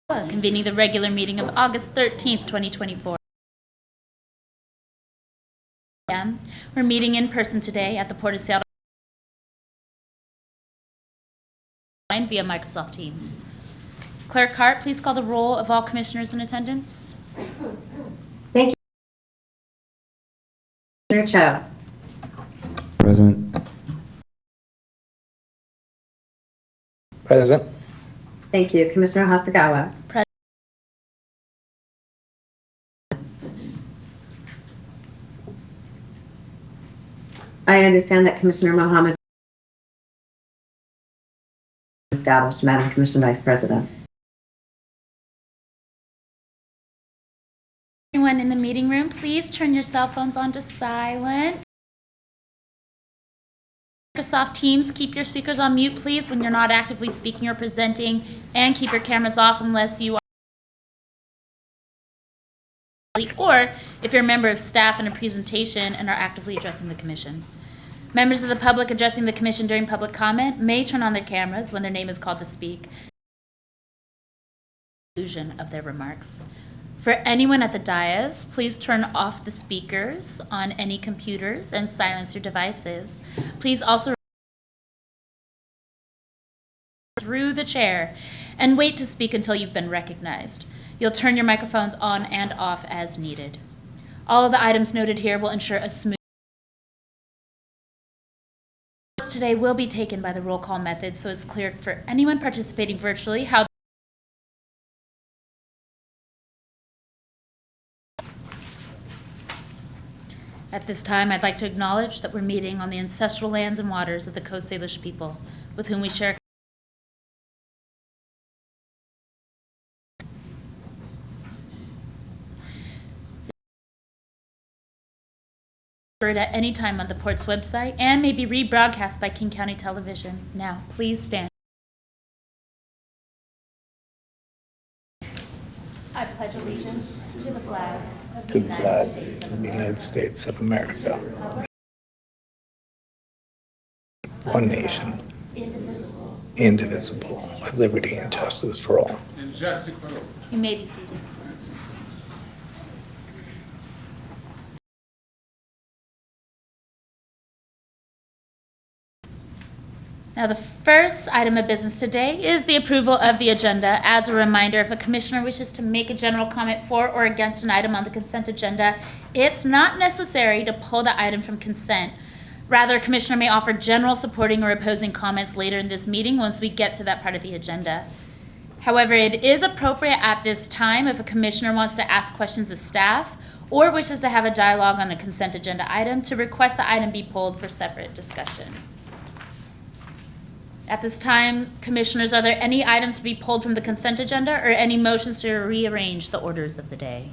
Convening the regular meeting of August 13th, 2024. We're meeting in person today at the Port of Seattle via Microsoft Teams. Clerk Hart, please call the roll of all commissioners in attendance. Thank you. Commissioner Cho. Present. Present. Thank you. Commissioner Hasagawa. Present. I understand that Commissioner Mohammed established, Madam Commissioner Vice President. Everyone in the meeting room, please turn your cell phones on to silent. Microsoft Teams, keep your speakers on mute, please, when you're not actively speaking or presenting, and keep your cameras off unless you are, or if you're a member of staff in a presentation and are actively addressing the commission. Members of the public addressing the commission during public comment may turn on their cameras when their name is called to speak. Conclusion of their remarks. For anyone at the dais, please turn off the speakers on any computers and silence your devices. Please also through the chair and wait to speak until you've been recognized. You'll turn your microphones on and off as needed. All of the items noted here will ensure a smooth today will be taken by the roll call method, so it's clear for anyone participating virtually how At this time, I'd like to acknowledge that we're meeting on the ancestral lands and waters of the Coast Salish people, with whom we share at any time on the Port's website and may be rebroadcast by King County Television. Now, please stand. I pledge allegiance to the flag of To the flag of the United States of America. One nation, indivisible, with liberty and justice for all. You may be seated. Now, the first item of business today is the approval of the agenda. As a reminder, if a commissioner wishes to make a general comment for or against an item on the consent agenda, it's not necessary to pull the item from consent. Rather, a commissioner may offer general supporting or opposing comments later in this meeting once we get to that part of the agenda. However, it is appropriate at this time if a commissioner wants to ask questions of staff or wishes to have a dialogue on a consent agenda item to request the item be pulled for separate discussion. At this time, commissioners, are there any items to be pulled from the consent agenda or any motions to rearrange the orders of the day?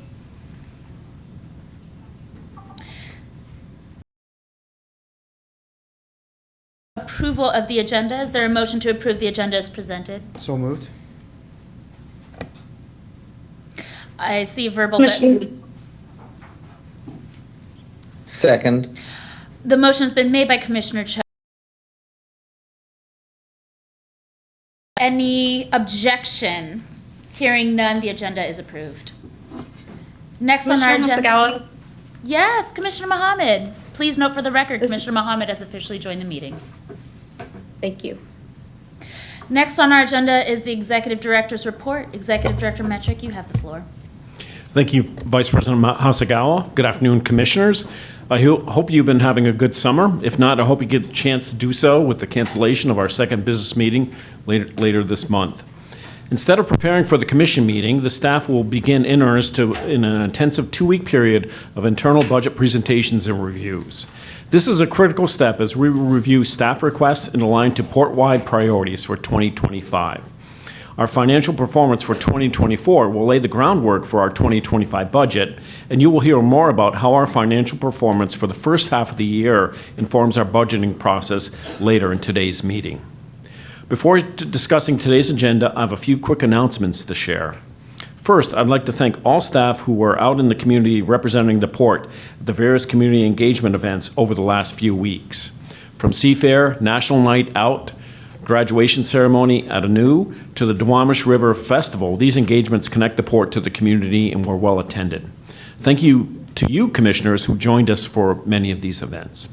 Approval of the agenda. Is there a motion to approve the agenda as presented? So moved. I see a verbal. Second. The motion's been made by Commissioner Cho. Any objections? Hearing none, the agenda is approved. Next on our agenda. Hasagawa. Yes, Commissioner Mohammed. Please note for the record, Commissioner Mohammed has officially joined the meeting. Thank you. Next on our agenda is the Executive Director's report. Executive Director Metrick, you have the floor. Thank you, Vice President Hasagawa. Good afternoon, Commissioners. I hope you've been having a good summer. If not, I hope you get a chance to do so with the cancellation of our second business meeting later this month. Instead of preparing for the Commission meeting, the staff will begin in earnest in an intensive 2-week period of internal budget presentations and reviews. This is a critical step as we review staff requests and align to port-wide priorities for 2025. Our financial performance for 2024 will lay the groundwork for our 2025 budget, and you will hear more about how our financial performance for the first half of the year informs our budgeting process later in today's meeting. Before discussing today's agenda, I have a few quick announcements to share. First, I'd like to thank all staff who were out in the community representing the port at the various community engagement events over the last few weeks. From Seafair, National Night Out, graduation ceremony at Anu, to the Duwamish River Festival, these engagements connect the port to the community and were well attended. Thank you to you, Commissioners, who joined us for many of these events.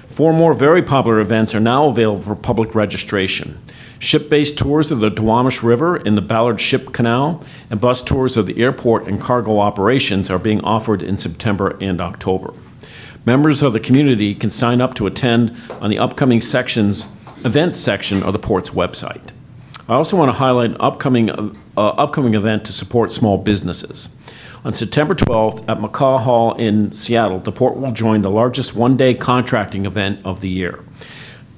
4 more very popular events are now available for public registration. Ship-based tours of the Duwamish River in the Ballard Ship Canal and bus tours of the airport and cargo operations are being offered in September and October. Members of the community can sign up to attend on the upcoming events section of the port's website. I also want to highlight an upcoming event to support small businesses. On September 12th at McCaw Hall in Seattle, the port will join the largest one-day contracting event of the year.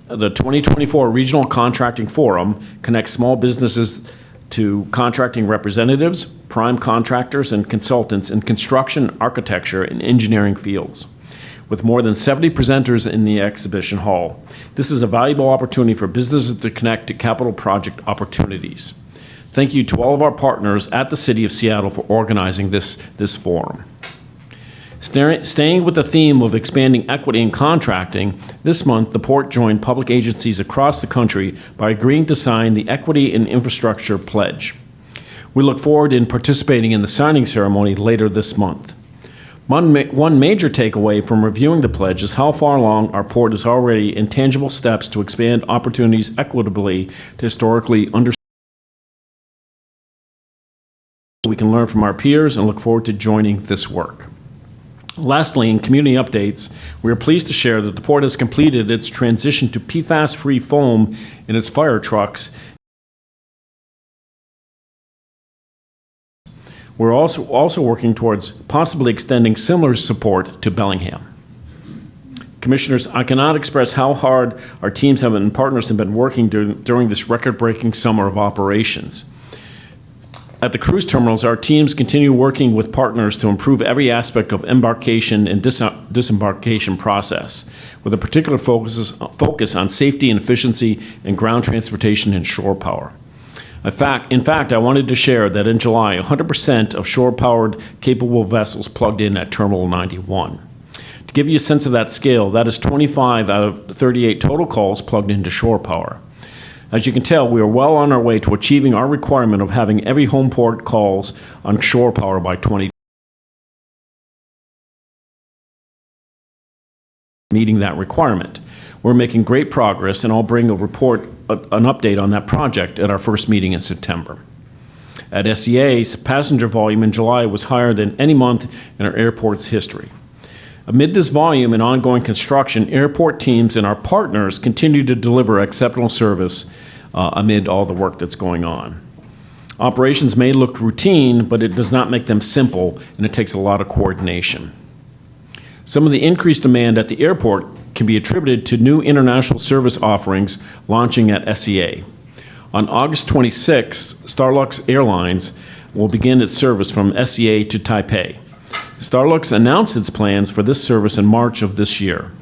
The 2024 Regional Contracting Forum connects small businesses to contracting representatives, prime contractors, and consultants in construction, architecture, and engineering fields. With more than 70 presenters in the exhibition hall, this is a valuable opportunity for businesses to connect to capital project opportunities. Thank you to all of our partners at the City of Seattle for organizing this forum. Staying with the theme of expanding equity in contracting, this month the port joined public agencies across the country by agreeing to sign the Equity in Infrastructure Pledge. We look forward in participating in the signing ceremony later this month. One major takeaway from reviewing the pledge is how far along our port is already in tangible steps to expand opportunities equitably to historically underserved. We can learn from our peers and look forward to joining this work. Lastly, in community updates, we are pleased to share that the port has completed its transition to PFAS-free foam in its fire trucks. We're also working towards possibly extending similar support to Bellingham. Commissioners, I cannot express how hard our teams and partners have been working during this record-breaking summer of operations. At the cruise terminals, our teams continue working with partners to improve every aspect of embarkation and disembarkation process, with a particular focus on safety and efficiency in ground transportation and shore power. In fact, I wanted to share that in July, 100% of shore-powered capable vessels plugged in at Terminal 91. To give you a sense of that scale, that is 25 out of 38 total calls plugged into shore power. As you can tell, we are well on our way to achieving our requirement of having every home port calls on shore power by 2020. Meeting that requirement. We're making great progress, and I'll bring an update on that project at our first meeting in September. At SEA, passenger volume in July was higher than any month in our airport's history. Amid this volume and ongoing construction, airport teams and our partners continue to deliver exceptional service amid all the work that's going on. Operations may look routine, but it does not make them simple, and it takes a lot of coordination. Some of the increased demand at the airport can be attributed to new international service offerings launching at SEA. On August 26, Starlux Airlines will begin its service from SEA to Taipei. Starlux announced its plans for this service in March of this year.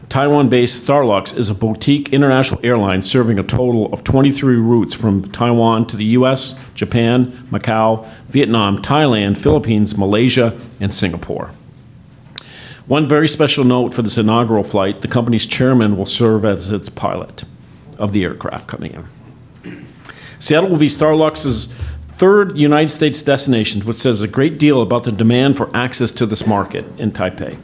Taiwan-based Starlux is a boutique international airline serving a total of 23 routes from Taiwan to the US, Japan, Macau, Vietnam, Thailand, Philippines, Malaysia, and Singapore. One very special note for this inaugural flight, the company's chairman will serve as its pilot of the aircraft coming in. Seattle will be Starlux's third United States destination, which says a great deal about the demand for access to this market in Taipei.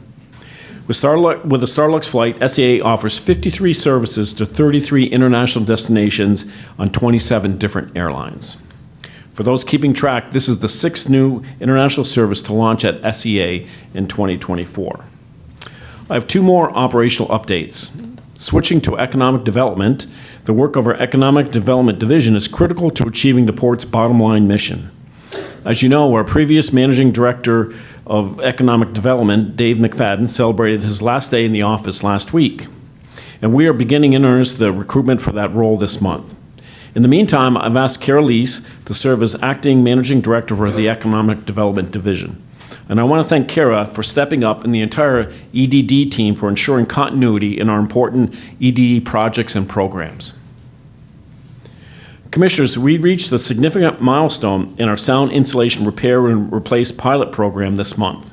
With a Starlux flight, SEA offers 53 services to 33 international destinations on 27 different airlines. For those keeping track, this is the 6th new international service to launch at SEA in 2024. I have 2 more operational updates. Switching to economic development, the work of our Economic Development Division is critical to achieving the port's bottom line mission. As you know, our previous Managing Director of Economic Development, Dave McFadden, celebrated his last day in the office last week. And we are beginning in earnest the recruitment for that role this month. In the meantime, I've asked Carol Leese to serve as Acting Managing Director for the Economic Development Division. And I want to thank Kara for stepping up and the entire EDD team for ensuring continuity in our important EDD projects and programs. Commissioners, we reached a significant milestone in our sound insulation repair and replace pilot program this month.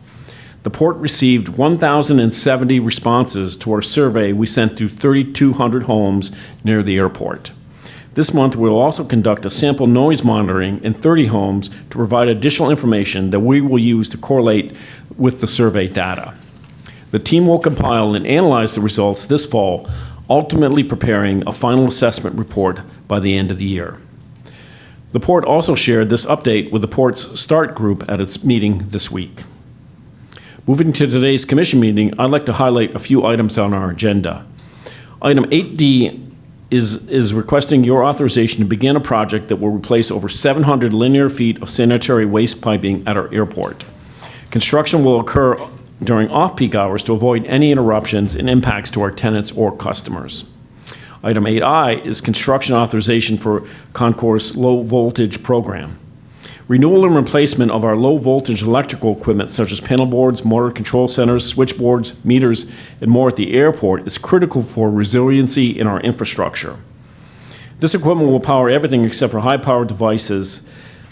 The port received 1,070 responses to our survey we sent to 3,200 homes near the airport. This month, we will also conduct a sample noise monitoring in 30 homes to provide additional information that we will use to correlate with the survey data. The team will compile and analyze the results this fall, ultimately preparing a final assessment report by the end of the year. The port also shared this update with the port's START group at its meeting this week. Moving to today's commission meeting, I'd like to highlight a few items on our agenda. Item 8D is requesting your authorization to begin a project that will replace over 700 linear feet of sanitary waste piping at our airport. Construction will occur during off-peak hours to avoid any interruptions and impacts to our tenants or customers. Item 8I is construction authorization for Concourse Low Voltage Program. Renewal and replacement of our low voltage electrical equipment such as panel boards, motor control centers, switchboards, meters, and more at the airport is critical for resiliency in our infrastructure. This equipment will power everything except for high-powered devices,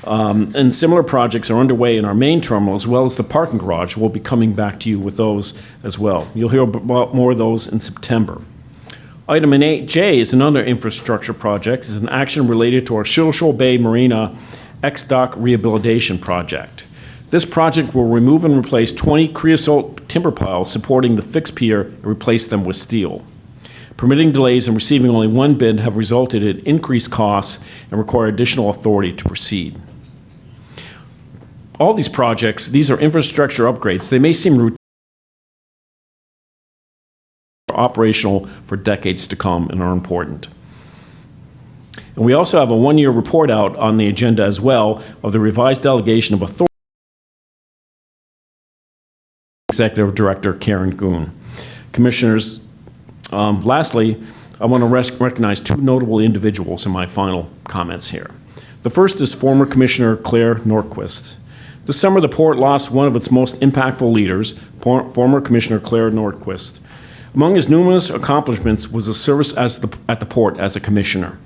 and similar projects are underway in our main terminal as well as the parking garage. We'll be coming back to you with those as well. You'll hear about more of those in September. Item 8J is another infrastructure project. It's an action related to our Shoal Bay Marina X-Dock Rehabilitation Project. This project will remove and replace 20 creosote timber piles supporting the fixed pier and replace them with steel. Permitting delays and receiving only one bid have resulted in increased costs and require additional authority to proceed. All these projects, these are infrastructure upgrades. They may seem routine, operational for decades to come and are important. And we also have a one-year report out on the agenda as well of the revised delegation of authority. Executive Director Karen Goon. Commissioners, lastly, I want to recognize 2 notable individuals in my final comments here. The first is former Commissioner Claire Nordquist. This summer, the port lost one of its most impactful leaders, former Commissioner Claire Nordquist. Among his numerous accomplishments was his service at the port as a commissioner.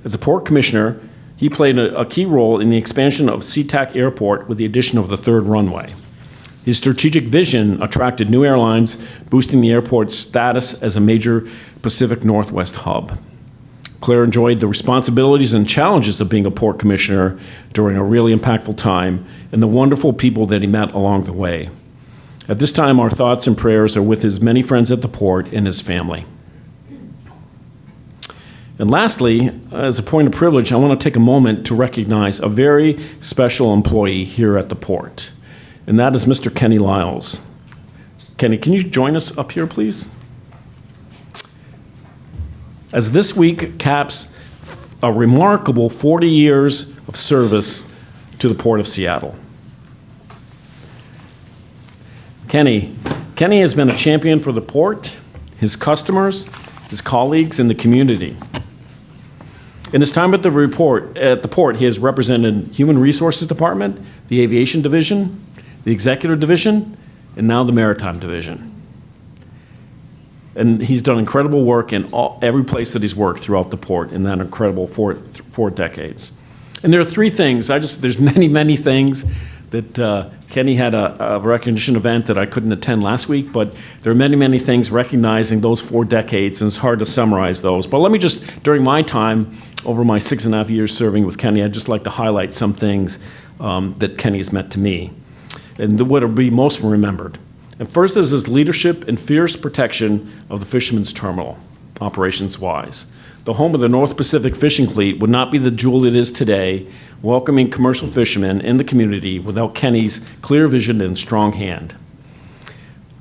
As a port commissioner, he played a key role in the expansion of Sea-Tac Airport with the addition of the 3rd runway. His strategic vision attracted new airlines, boosting the airport's status as a major Pacific Northwest hub. Claire enjoyed the responsibilities and challenges of being a port commissioner during a really impactful time and the wonderful people that he met along the way. At this time, our thoughts and prayers are with his many friends at the port and his family. And lastly, as a point of privilege, I want to take a moment to recognize a very special employee here at the port, and that is Mr. Kenny Lyles. Kenny, can you join us up here, please? As this week caps a remarkable 40 years of service to the Port of Seattle. Kenny has been a champion for the port, his customers, his colleagues, and the community. In his time at the port, he has represented Human Resources Department, the Aviation Division, the Executive Division, and now the Maritime Division. And he's done incredible work in every place that he's worked throughout the port in that incredible four decades. And there are 3 things. There's many things that Kenny had a recognition event that I couldn't attend last week, but there are many things recognizing those 4 decades, and it's hard to summarize those. But let me just, during my time, over my 6.5 years serving with Kenny, I'd just like to highlight some things that Kenny has meant to me and what will be most remembered. And first is his leadership and fierce protection of the Fisherman's Terminal, operations-wise. the home of the North Pacific fishing fleet, would not be the jewel it is today, welcoming commercial fishermen in the community without Kenny's clear vision and strong hand.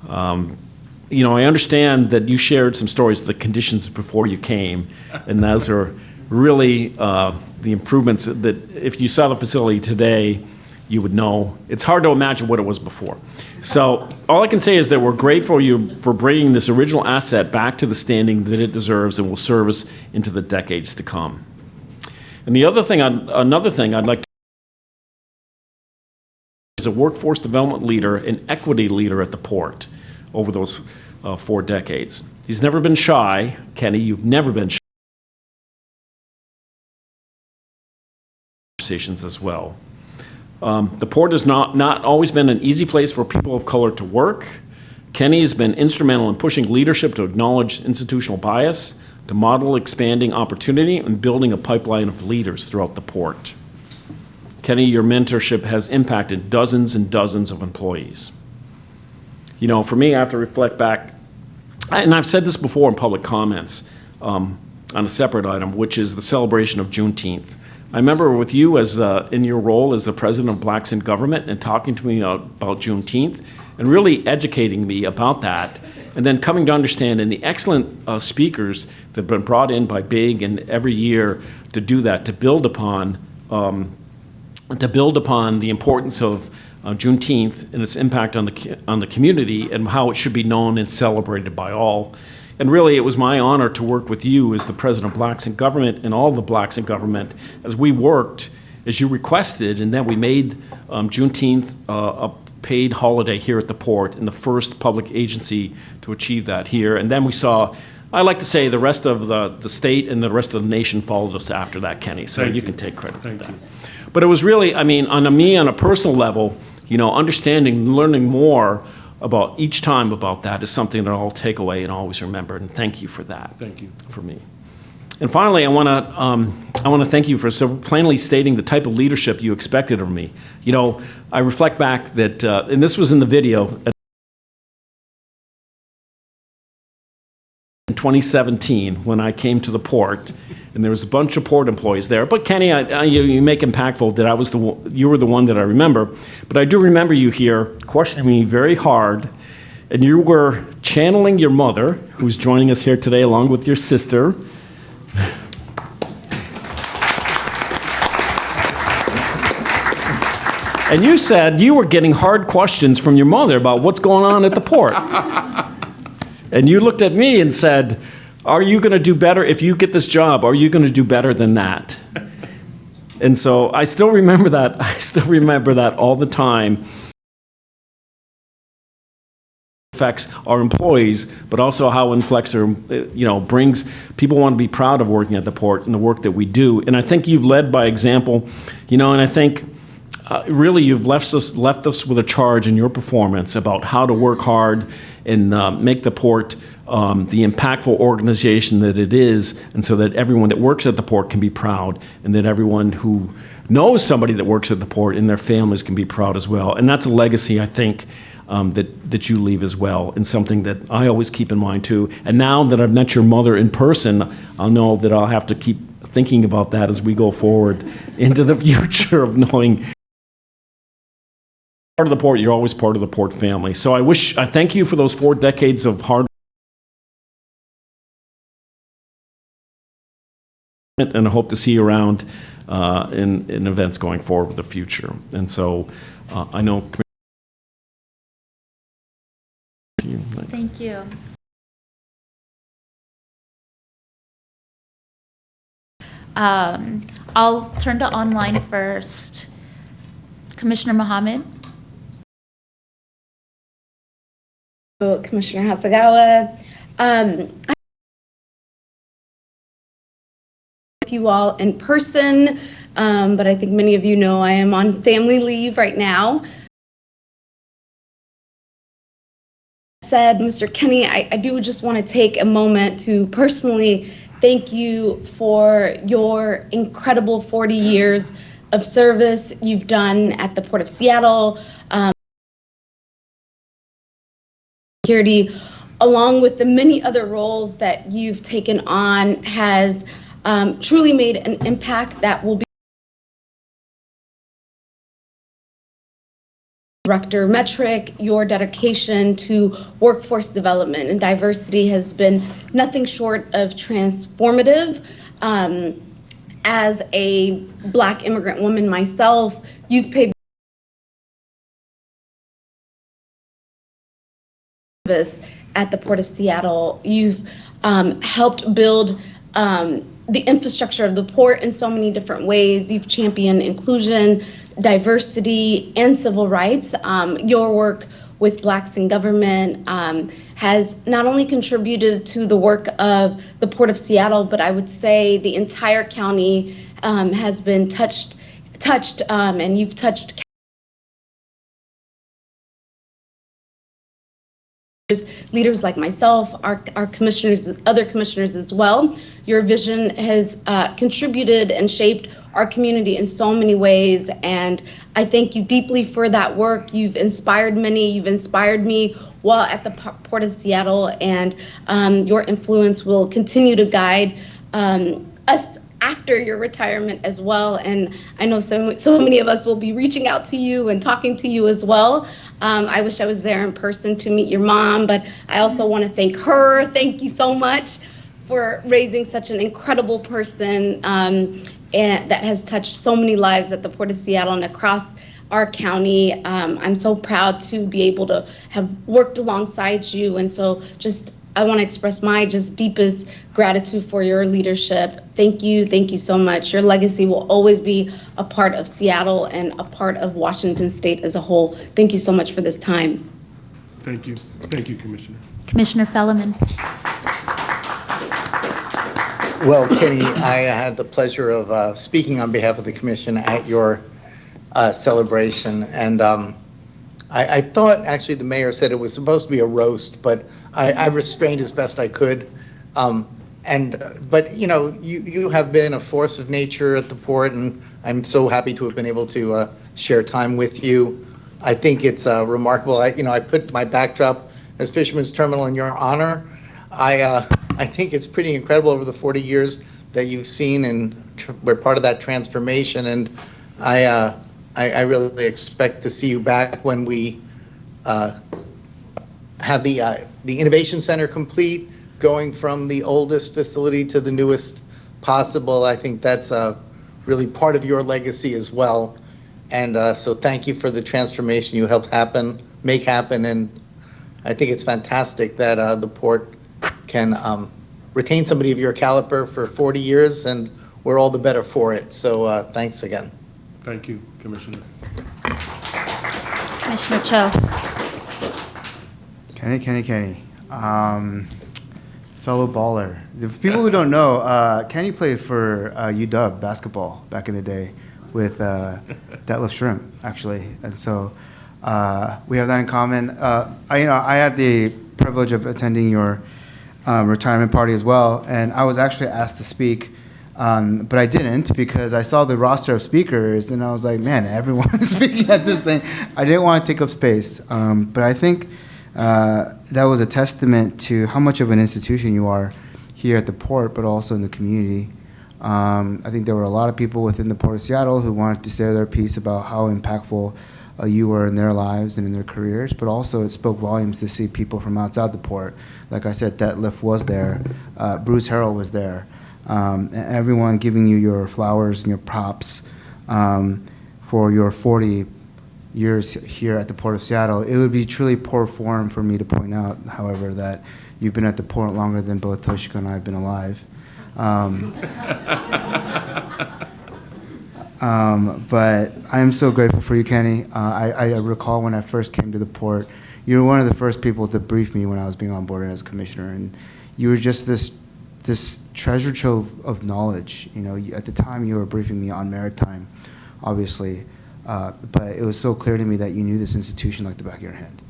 You know, I understand that you shared some stories of the conditions before you came, and those are really the improvements that if you saw the facility today, you would know. It's hard to imagine what it was before. So all I can say is that we're grateful for you for bringing this original asset back to the standing that it deserves and will serve us into the decades to come. And another thing I'd like to is a workforce development leader and equity leader at the port over those 4 decades. He's never been shy. Kenny, you've never been shy. Conversations as well. The port has not always been an easy place for people of color to work. Kenny has been instrumental in pushing leadership to acknowledge institutional bias, to model expanding opportunity, and building a pipeline of leaders throughout the port. Kenny, your mentorship has impacted dozens and dozens of employees. You know, for me, I have to reflect back, and I've said this before in public comments on a separate item, which is the celebration of Juneteenth. I remember with you as in your role as the president of Blacks in Government and talking to me about Juneteenth and really educating me about that, and then coming to understand and the excellent speakers that have been brought in by Big and every year to do that, to build upon the importance of Juneteenth and its impact on the community and how it should be known and celebrated by all. And really, it was my honor to work with you as the president of Blacks in Government and all the Blacks in Government as we worked, as you requested, and then we made Juneteenth a paid holiday here at the port and the first public agency to achieve that here. And then we saw, I like to say, the rest of the state and the rest of the nation followed us after that, Kenny. So you can take credit for that. But it was really, I mean, on a personal level, you know, understanding, learning more about each time about that is something that I'll take away and always remember. And thank you for that. Thank you. For me. And finally, I want to thank you for so plainly stating the type of leadership you expected of me. You know, I reflect back that, and this was in the video, in 2017 when I came to the port, and there was a bunch of port employees there. But Kenny, you make impactful that you were the one that I remember. But I do remember you here questioning me very hard, and you were channeling your mother, who's joining us here today along with your sister. And you said you were getting hard questions from your mother about what's going on at the port. And you looked at me and said, are you going to do better if you get this job? Are you going to do better than that? And so I still remember that. I still remember that all the time. Affects our employees, but also how Inflexor, you know, brings people want to be proud of working at the port and the work that we do. And I think you've led by example, you know, and I think really you've left us with a charge in your performance about how to work hard and make the port the impactful organization that it is, and so that everyone that works at the port can be proud, and that everyone who knows somebody that works at the port and their families can be proud as well. And that's a legacy, I think, that you leave as well, and something that I always keep in mind too. And now that I've met your mother in person, I'll know that I'll have to keep thinking about that as we go forward into the future of knowing part of the port, you're always part of the port family. So I thank you for those 4 decades of hard work, and I hope to see you around in events going forward with the future. And so I know. Thank you. I'll turn to online first. Commissioner Mohammed. Commissioner Hasagawa. With you all in person, but I think many of you know I am on family leave right now. Said, Mr. Kenny, I do just want to take a moment to personally thank you for your incredible 40 years of service you've done at the Port of Seattle. Security along with the many other roles that you've taken on, has truly made an impact that will be Director Metric. Your dedication to workforce development and diversity has been nothing short of transformative. As a Black immigrant woman myself, you've paid service at the Port of Seattle. You've helped build the infrastructure of the port in so many different ways. You've championed inclusion, diversity, and civil rights. Your work with Blacks in Government has not only contributed to the work of the Port of Seattle, but I would say the entire county has been touched, and you've touched leaders like myself, our commissioners, other commissioners as well. Your vision has contributed and shaped our community in so many ways, and I thank you deeply for that work. You've inspired many. You've inspired me while at the Port of Seattle, and your influence will continue to guide us after your retirement as well. And I know so many of us will be reaching out to you and talking to you as well. I wish I was there in person to meet your mom, but I also want to thank her. Thank you so much for raising such an incredible person and that has touched so many lives at the Port of Seattle and across our county. I'm so proud to be able to have worked alongside you. And so I want to express my deepest gratitude for your leadership. Thank you so much. Your legacy will always be a part of Seattle and a part of Washington State as a whole. Thank you so much for this time. Thank you, Commissioner. Commissioner Felleman. Well, Kenny, I had the pleasure of speaking on behalf of the commission at your celebration, and I thought actually the mayor said it was supposed to be a roast, but I restrained as best I could. But you know, you have been a force of nature at the port, and I'm so happy to have been able to share time with you. I think it's remarkable. I put my backdrop as Fisherman's Terminal in your honor. I think it's pretty incredible over the 40 years that you've seen, and we're part of that transformation. And I really expect to see you back when we have the Innovation Center complete, going from the oldest facility to the newest possible. I think that's really part of your legacy as well. And so thank you for the transformation you helped make happen. And I think it's fantastic that the port can retain somebody of your caliber for 40 years, and we're all the better for it. So thanks again. Thank you, Commissioner. Commissioner Cho. Kenny. Fellow baller. The people who don't know, Kenny played for UW basketball back in the day with Detlef Shrimp, actually. And so we have that in common. I had the privilege of attending your retirement party as well, and I was actually asked to speak, but I didn't because I saw the roster of speakers, and I was like, man, everyone is speaking at this thing. I didn't want to take up space, but I think that was a testament to how much of an institution you are here at the port, but also in the community. I think there were a lot of people within the Port of Seattle who wanted to say their piece about how impactful you were in their lives and in their careers, but also it spoke volumes to see people from outside the port. Like I said, Detlef was there, Bruce Harrell was there, and everyone giving you your flowers and your props for your 40 years here at the Port of Seattle. It would be truly poor form for me to point out, however, that you've been at the port longer than both Toshiko and I have been alive. But I am so grateful for you, Kenny. I recall when I first came to the port, you were one of the first people to brief me when I was being onboarded as commissioner, and you were just this treasure trove of knowledge. You know, at the time you were briefing me on maritime, obviously, but it was so clear to me that you knew this institution like the back of your hand,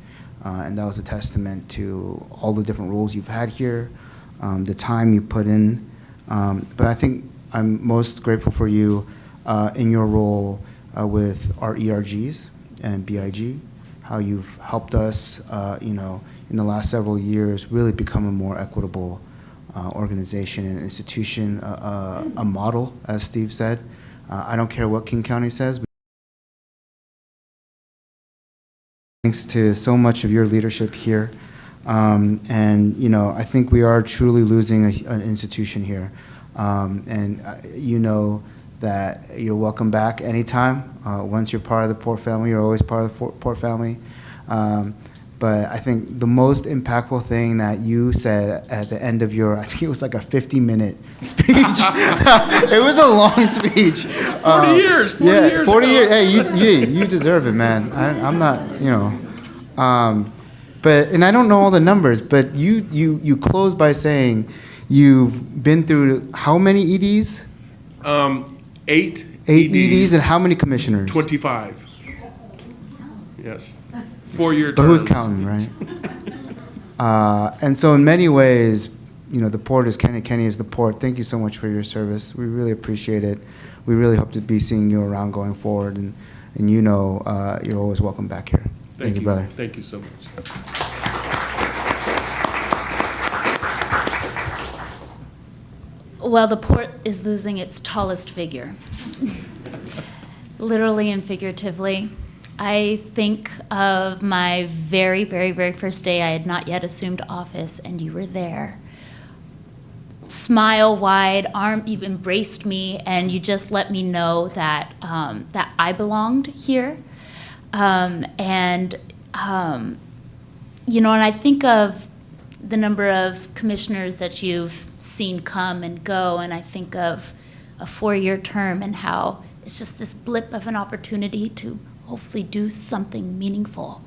and that was a testament to all the different roles you've had here, the time you put in. But I think I'm most grateful for you in your role with our ERGs and BIG, how you've helped us, in the last several years, really become a more equitable organization and institution, a model, as Steve said. I don't care what King County says. Thanks to so much of your leadership here. I think we are truly losing an institution here. That you're welcome back anytime. Once you're part of the Port family, you're always part of the Port family. But I think the most impactful thing that you said at the end of I think it was like a 50-minute speech. It was a long speech. 40 years, 40 yeah, years 40 ago. years. Hey, you deserve it, man. I'm not, and I don't know all the numbers, but you closed by saying you've been through how many EDs? 8 8 EDs and how many commissioners? 25. Yes. 4-year terms. But who's counting, right? And so in many ways, the Port is Kenny. Kenny is the Port. Thank you so much for your service. We really appreciate it. We really hope to be seeing you around going forward. And you're always welcome back here. Thank you, brother. Thank you so much. Well, the Port is losing its tallest figure, literally and figuratively. I think of my very, very, very first day. I had not yet assumed office, and you were there. Smile wide, you've embraced me, and you just let me know that that I belonged here. And I think of the number of commissioners that you've seen come and go, and I think of a 4-year term and how it's just this blip of an opportunity to hopefully do something meaningful.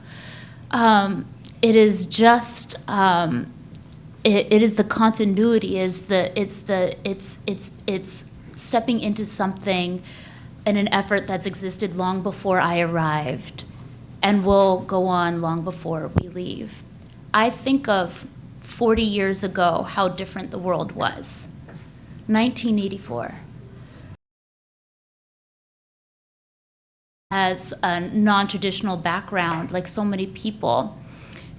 It is just it is the continuity, it's stepping into something in an effort that's existed long before I arrived and will go on long before we leave. I think of 40 years ago how different the world was. 1984. Has a non-traditional background, like so many people,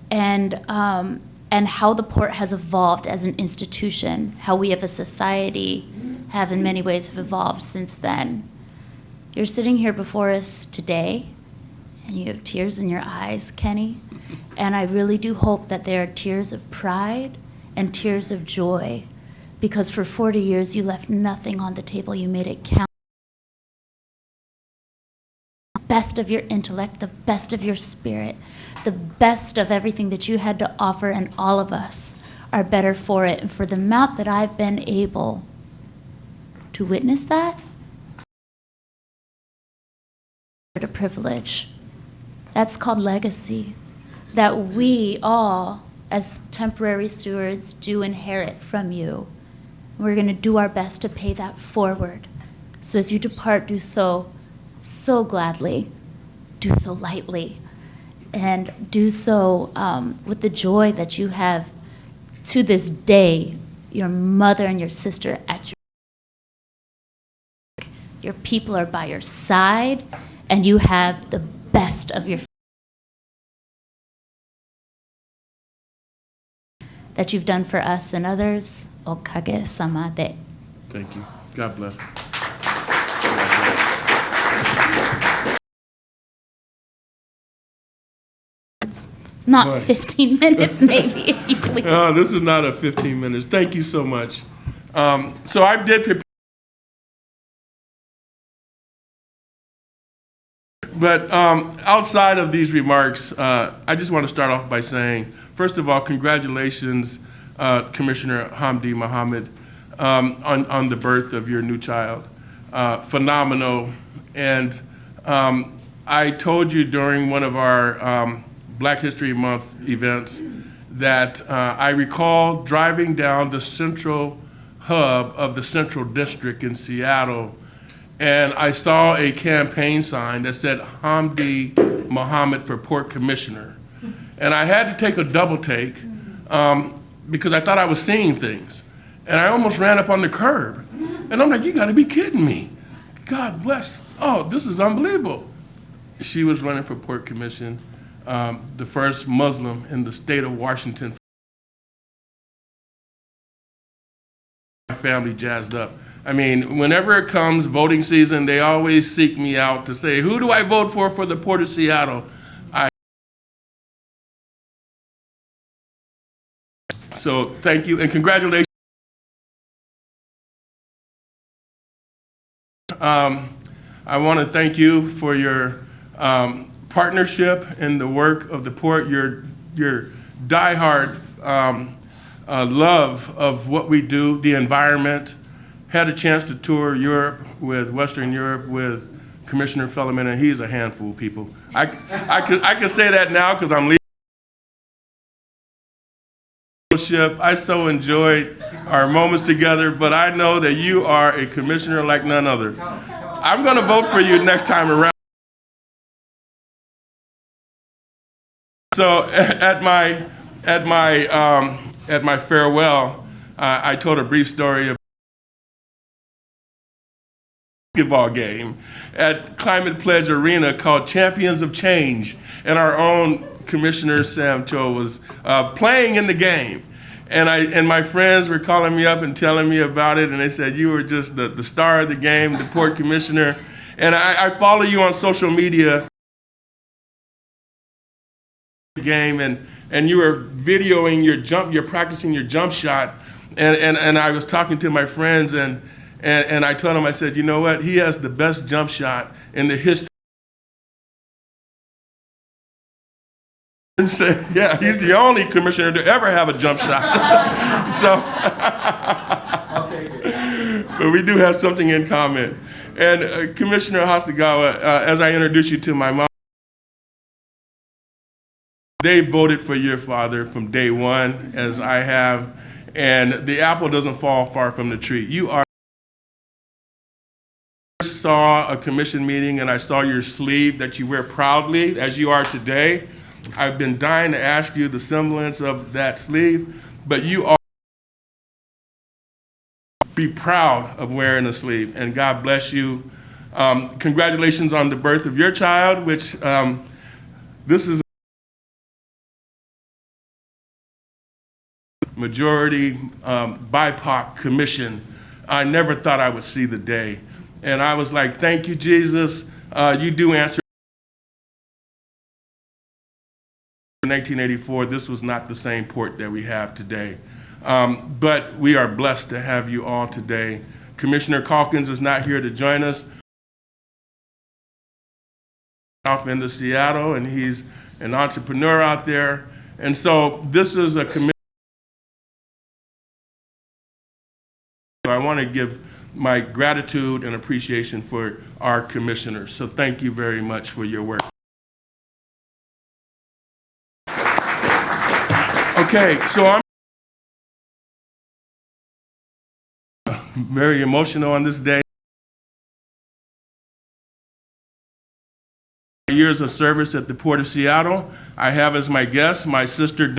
and how the Port has evolved as an institution, how we as a society have in many ways have evolved since then. You're sitting here before us today, and you have tears in your eyes, Kenny, and I really do hope that they are tears of pride and tears of joy, because for 40 years you left nothing on the table. You made it count. Best of your intellect, the best of your spirit, the best of everything that you had to offer, and all of us are better for it. And for the amount that I've been able to witness that, a privilege. That's called legacy, that we all, as temporary stewards, do inherit from you. We're going to do our best to pay that forward. So as you depart, do so gladly, do so lightly, and do so with the joy that you have to this day, your mother and your sister at your people are by your side, and you have the best of your that you've done for us and others. Okage sama de. Thank you. God bless. Not Right. 15 minutes, maybe, if you please. This is not a 15 minutes. Thank you so much. So I did prepare. But outside of these remarks, I just want to start off by saying, first of all, congratulations, Commissioner Hamdi Mohammed, on the birth of your new child. Phenomenal. And I told you during one of our Black History Month events that I recall driving down the central hub of the Central District in Seattle, and I saw a campaign sign that said Hamdi Mohammed for Port Commissioner. And I had to take a double take because I thought I was seeing things. And I almost ran up on the curb. And I'm like, you gotta be kidding me. God bless. Oh, this is unbelievable. She was running for Port Commission. the first Muslim in the state of Washington. My family jazzed up. I mean, whenever it comes voting season, they always seek me out to say, who do I vote for the Port of Seattle? So thank you and congratulations. I want to thank you for your partnership in the work of the port, your diehard love of what we do, the environment. Had a chance to tour Europe Western Europe with Commissioner Fellerman, and he's a handful of people. I could say that now because I'm leaving. I so enjoyed our moments together, but I know that you are a commissioner like none other. I'm going to vote for you next time around. So at my farewell, I told a brief story of a basketball game at Climate Pledge Arena called Champions of Change, and our own Commissioner Sam Cho was playing in the game. And my friends were calling me up and telling me about it, and they said, you were just the star of the game, the port commissioner. And I follow you on social media game, and you were videoing you're practicing your jump shot. And I was talking to my friends, and I told them, I said, you know what, he has the best jump shot in the history. And said, yeah, he's the only commissioner to ever have a jump shot. So, I'll take it. but we do have something in common. And Commissioner Hasagawa, as I introduce you to my mom, they voted for your father from day one, as I have, and the apple doesn't fall far from the tree. I saw a commission meeting and I saw your sleeve that you wear proudly, as you are today. I've been dying to ask you the semblance of that sleeve, but you are be proud of wearing a sleeve, and God bless you. Congratulations on the birth of your child, which this is a majority BIPOC commission. I never thought I would see the day. And I was like, thank you, Jesus. You do answer. In 1984, this was not the same port that we have today. But we are blessed to have you all today. Commissioner Calkins is not here to join us. Off into Seattle, and he's an entrepreneur out there. And so this is a commission. I want to give my gratitude and appreciation for our commissioners. So thank you very much for your work. Okay, so I'm very emotional on this day. Years of service at the Port of Seattle. I have as my guest my sister.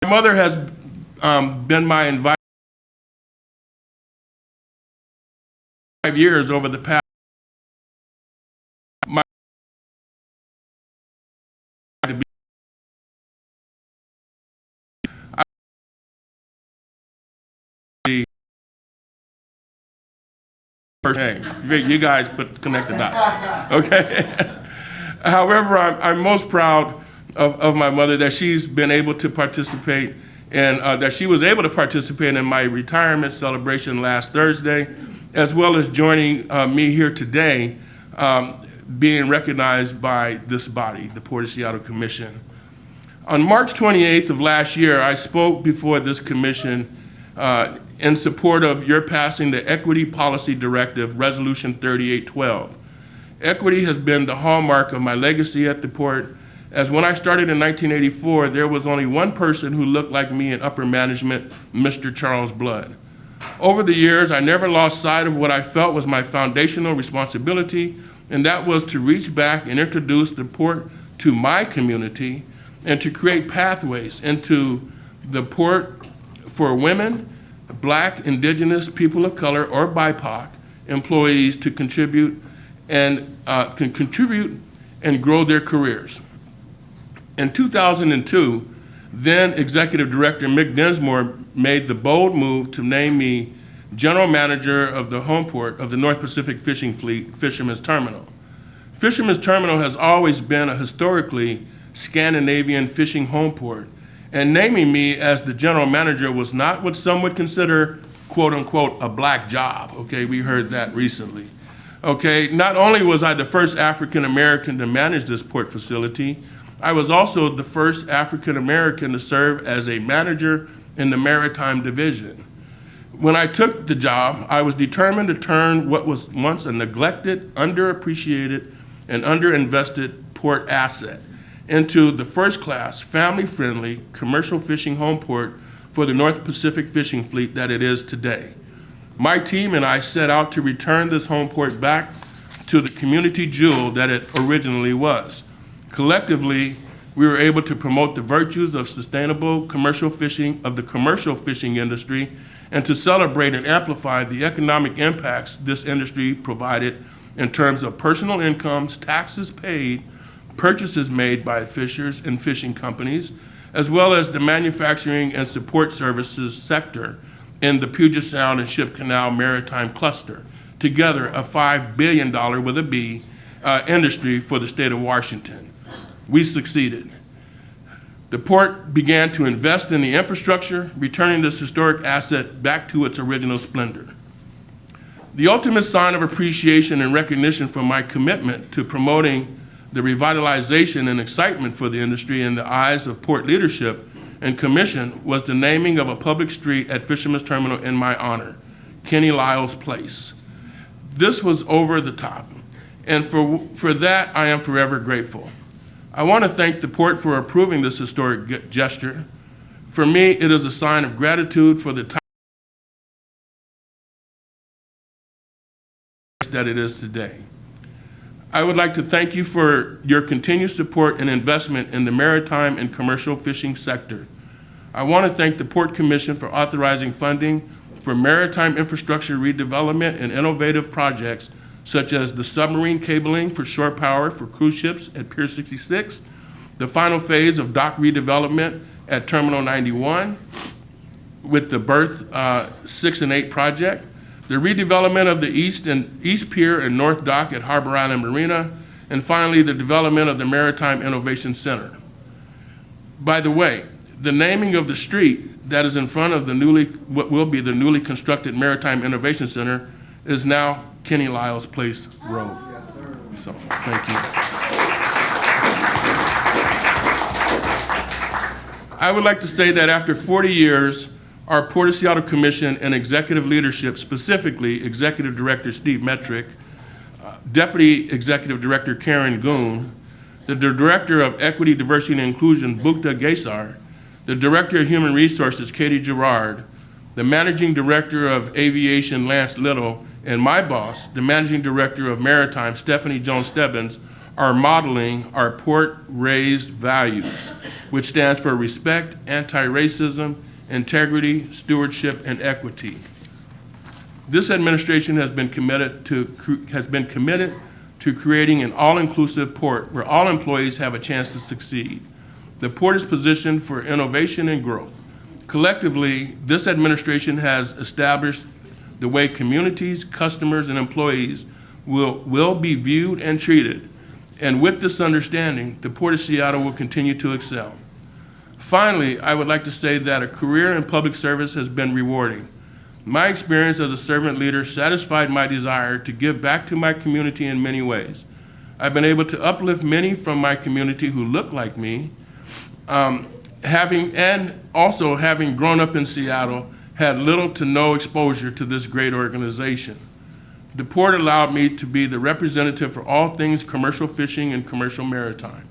My mother has been my invite 5 years over the past. Hey, you guys connect the dots, okay? However, I'm most proud of my mother that she's been able to participate and that she was able to participate in my retirement celebration last Thursday, as well as joining me here today, being recognized by this body, the Port of Seattle Commission. On March 28th of last year, I spoke before this commission in support of your passing the Equity Policy Directive, Resolution 3812. Equity has been the hallmark of my legacy at the port, as when I started in 1984, there was only one person who looked like me in upper management, Mr. Charles Blood. Over the years, I never lost sight of what I felt was my foundational responsibility, and that was to reach back and introduce the port to my community and to create pathways into the port for women, Black, Indigenous, people of color, or BIPOC employees to contribute and can contribute and grow their careers. In 2002, then Executive Director Mick Dinsmore made the bold move to name me General Manager of the home port of the North Pacific Fishing Fleet Fisherman's Terminal. Fisherman's Terminal has always been a historically Scandinavian fishing home port, and naming me as the General Manager was not what some would consider, quote unquote, a black job. Okay, we heard that recently. Okay, not only was I the first African American to manage this port facility, I was also the first African American to serve as a manager in the Maritime Division. When I took the job, I was determined to turn what was once a neglected, underappreciated, and underinvested port asset into the first-class, family-friendly, commercial fishing home port for the North Pacific Fishing Fleet that it is today. My team and I set out to return this home port back to the community jewel that it originally was. Collectively, we were able to promote the virtues of sustainable commercial fishing, of the commercial fishing industry, and to celebrate and amplify the economic impacts this industry provided in terms of personal incomes, taxes paid, purchases made by fishers and fishing companies, as well as the manufacturing and support services sector in the Puget Sound and Ship Canal Maritime Cluster, together a $5 billion with a B industry for the state of Washington. We succeeded. The port began to invest in the infrastructure, returning this historic asset back to its original splendor. The ultimate sign of appreciation and recognition for my commitment to promoting the revitalization and excitement for the industry in the eyes of port leadership and commission was the naming of a public street at Fisherman's Terminal in my honor, Kenny Lyles Place. This was over the top, and for that I am forever grateful. I want to thank the port for approving this historic gesture. For me, it is a sign of gratitude for the time that it is today. I would like to thank you for your continued support and investment in the maritime and commercial fishing sector. I want to thank the Port Commission for authorizing funding for maritime infrastructure redevelopment and innovative projects such as the submarine cabling for shore power for cruise ships at Pier 66, the final phase of dock redevelopment at Terminal 91 with the Berth 6 and 8 project, the redevelopment of the East Pier and North Dock at Harbor Island Marina, and finally the development of the Maritime Innovation Center. By the way, the naming of the street that is in front of what will be the newly constructed Maritime Innovation Center is now Kenny Lyles Place Road. Yes, sir. So, thank you. I would like to say that after 40 years, our Port of Seattle Commission and executive leadership, specifically Executive Director Steve Metrick, Deputy Executive Director Karen Goon, the Director of Equity, Diversity, and Inclusion, Bukta Gesar, the Director of Human Resources, Katie Gerard, the Managing Director of Aviation, Lance Little, and my boss, the Managing Director of Maritime, Stephanie Jones-Stebbins, are modeling our port-raised values, which stands for respect, anti-racism, integrity, stewardship, and equity. This administration has been committed to creating an all-inclusive port where all employees have a chance to succeed. The port is positioned for innovation and growth. Collectively, this administration has established the way communities, customers, and employees will be viewed and treated. And with this understanding, the Port of Seattle will continue to excel. Finally, I would like to say that a career in public service has been rewarding. My experience as a servant leader satisfied my desire to give back to my community in many ways. I've been able to uplift many from my community who look like me, having grown up in Seattle, had little to no exposure to this great organization. The port allowed me to be the representative for all things commercial fishing and commercial maritime.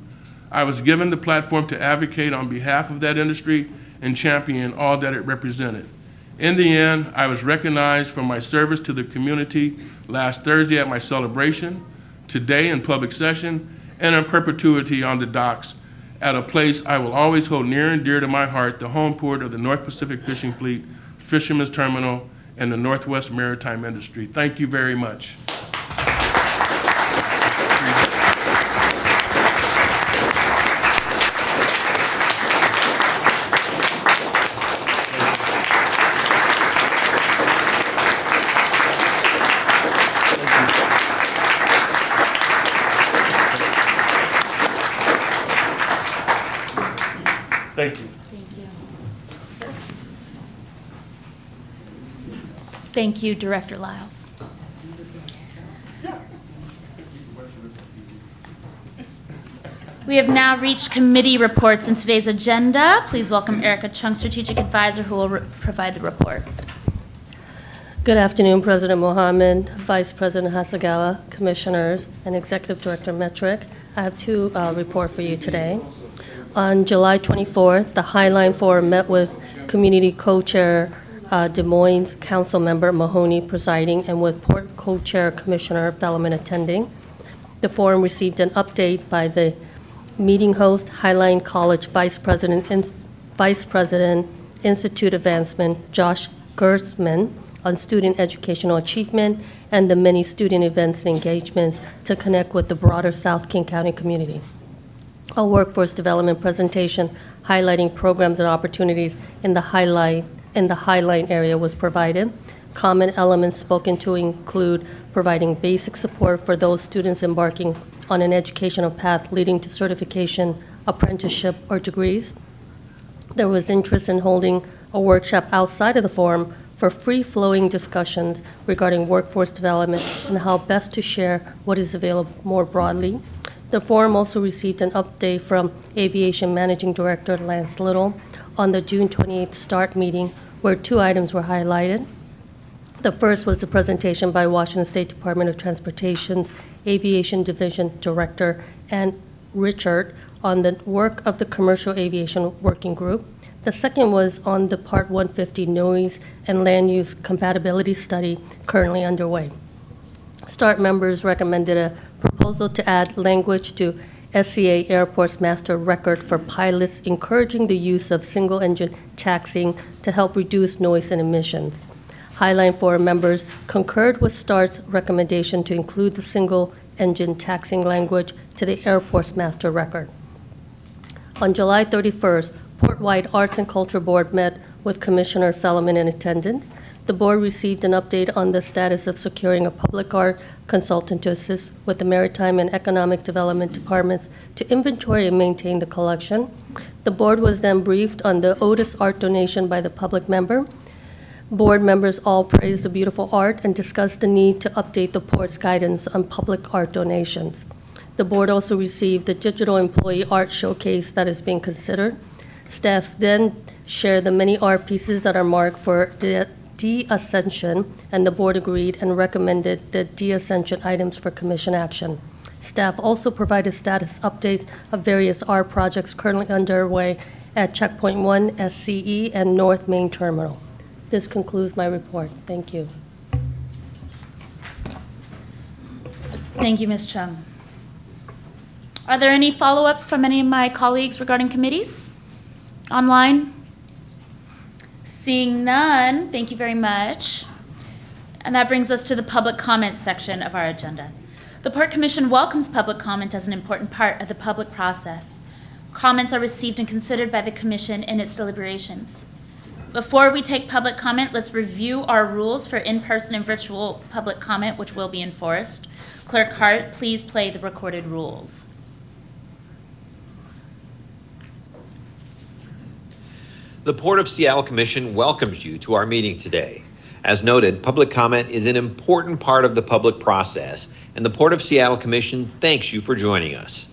I was given the platform to advocate on behalf of that industry and champion all that it represented. In the end, I was recognized for my service to the community last Thursday at my celebration, today in public session, and in perpetuity on the docks at a place I will always hold near and dear to my heart, the home port of the North Pacific Fishing Fleet, Fisherman's Terminal, and the Northwest Maritime Industry. Thank you very much. Thank you. Thank you. Thank you, Director Lyles. We have now reached committee reports in today's agenda. Please welcome Erica Chung, Strategic Advisor, who will provide the report. Good afternoon, President Mohammed, Vice President Hasagawa, Commissioners, and Executive Director Metric. I have two reports for you today. On July 24th, the Highline Forum met with Community Co-Chair Des Moines Council Member Mahoney presiding and with Port Co-Chair Commissioner Fellman attending. The forum received an update by the meeting host, Highline College Vice President Institute Advancement Josh Gersman, on student educational achievement and the many student events and engagements to connect with the broader South King County community. A workforce development presentation highlighting programs and opportunities in the Highline area was provided. Common elements spoken to include providing basic support for those students embarking on an educational path leading to certification, apprenticeship, or degrees. There was interest in holding a workshop outside of the forum for free-flowing discussions regarding workforce development and how best to share what is available more broadly. The forum also received an update from Aviation Managing Director Lance Little on the June 28th START meeting, where two items were highlighted. The first was the presentation by Washington State Department of Transportation's Aviation Division Director Ann Richard on the work of the Commercial Aviation Working Group. The second was on the Part 150 Noise and Land Use Compatibility Study currently underway. START members recommended a proposal to add language to SCA Airport's master record for pilots encouraging the use of single-engine taxiing to help reduce noise and emissions. Highline Forum members concurred with START's recommendation to include the single-engine taxiing language to the airport's master record. On July 31st, Port-wide Arts and Culture Board met with Commissioner Fellman in attendance. The board received an update on the status of securing a public art consultant to assist with the Maritime and Economic Development Departments to inventory and maintain the collection. The board was then briefed on the Otis art donation by the public member. Board members all praised the beautiful art and discussed the need to update the port's guidance on public art donations. The board also received the digital employee art showcase that is being considered. Staff then shared the many art pieces that are marked for de-ascension, and the board agreed and recommended the de-ascension items for commission action. Staff also provided status updates of various art projects currently underway at Checkpoint 1, SCE, and North Main Terminal. This concludes my report. Thank you. Thank you, Ms. Chung. Are there any follow-ups from any of my colleagues regarding committees? Online? Seeing none, thank you very much. And that brings us to the public comment section of our agenda. The Port Commission welcomes public comment as an important part of the public process. Comments are received and considered by the Commission in its deliberations. Before we take public comment, let's review our rules for in-person and virtual public comment, which will be enforced. Clerk Hart, please play the recorded rules. The Port of Seattle Commission welcomes you to our meeting today. As noted, public comment is an important part of the public process, and the Port of Seattle Commission thanks you for joining us.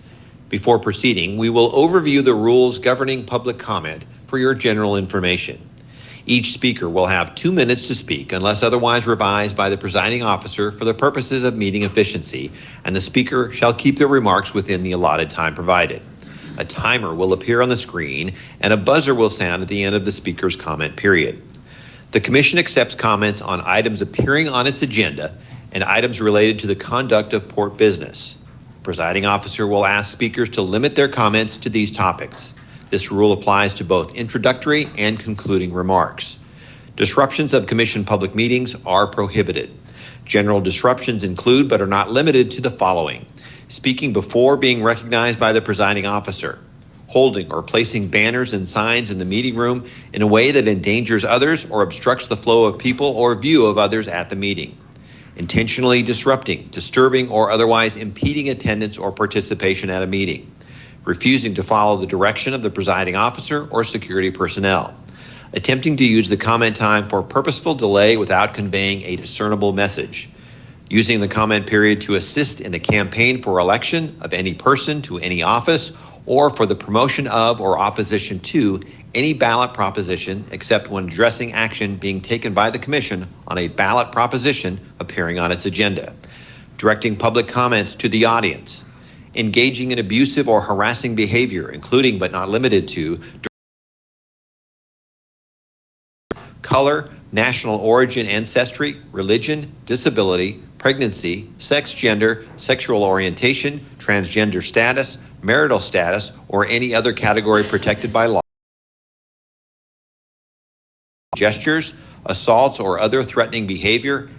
Before proceeding, we will overview the rules governing public comment for your general information. Each speaker will have 2 minutes to speak unless otherwise revised by the presiding officer for the purposes of meeting efficiency, and the speaker shall keep their remarks within the allotted time provided. A timer will appear on the screen, and a buzzer will sound at the end of the speaker's comment period. The Commission accepts comments on items appearing on its agenda and items related to the conduct of port business. The presiding officer will ask speakers to limit their comments to these topics. This rule applies to both introductory and concluding remarks. Disruptions of Commission public meetings are prohibited. General disruptions include, but are not limited to, the following: speaking before being recognized by the presiding officer, holding or placing banners and signs in the meeting room in a way that endangers others or obstructs the flow of people or view of others at the meeting, intentionally disrupting, disturbing, or otherwise impeding attendance or participation at a meeting, refusing to follow the direction of the presiding officer or security personnel, attempting to use the comment time for purposeful delay without conveying a discernible message, using the comment period to assist in a campaign for election of any person to any office or for the promotion of or opposition to any ballot proposition except when addressing action being taken by the commission on a ballot proposition appearing on its agenda, directing public comments to the audience, engaging in abusive or harassing behavior, including but not limited to color, national origin, ancestry, religion, disability, pregnancy, sex, gender, sexual orientation, transgender status, marital status, or any other category protected by law. Gestures, assaults, or other threatening behavior.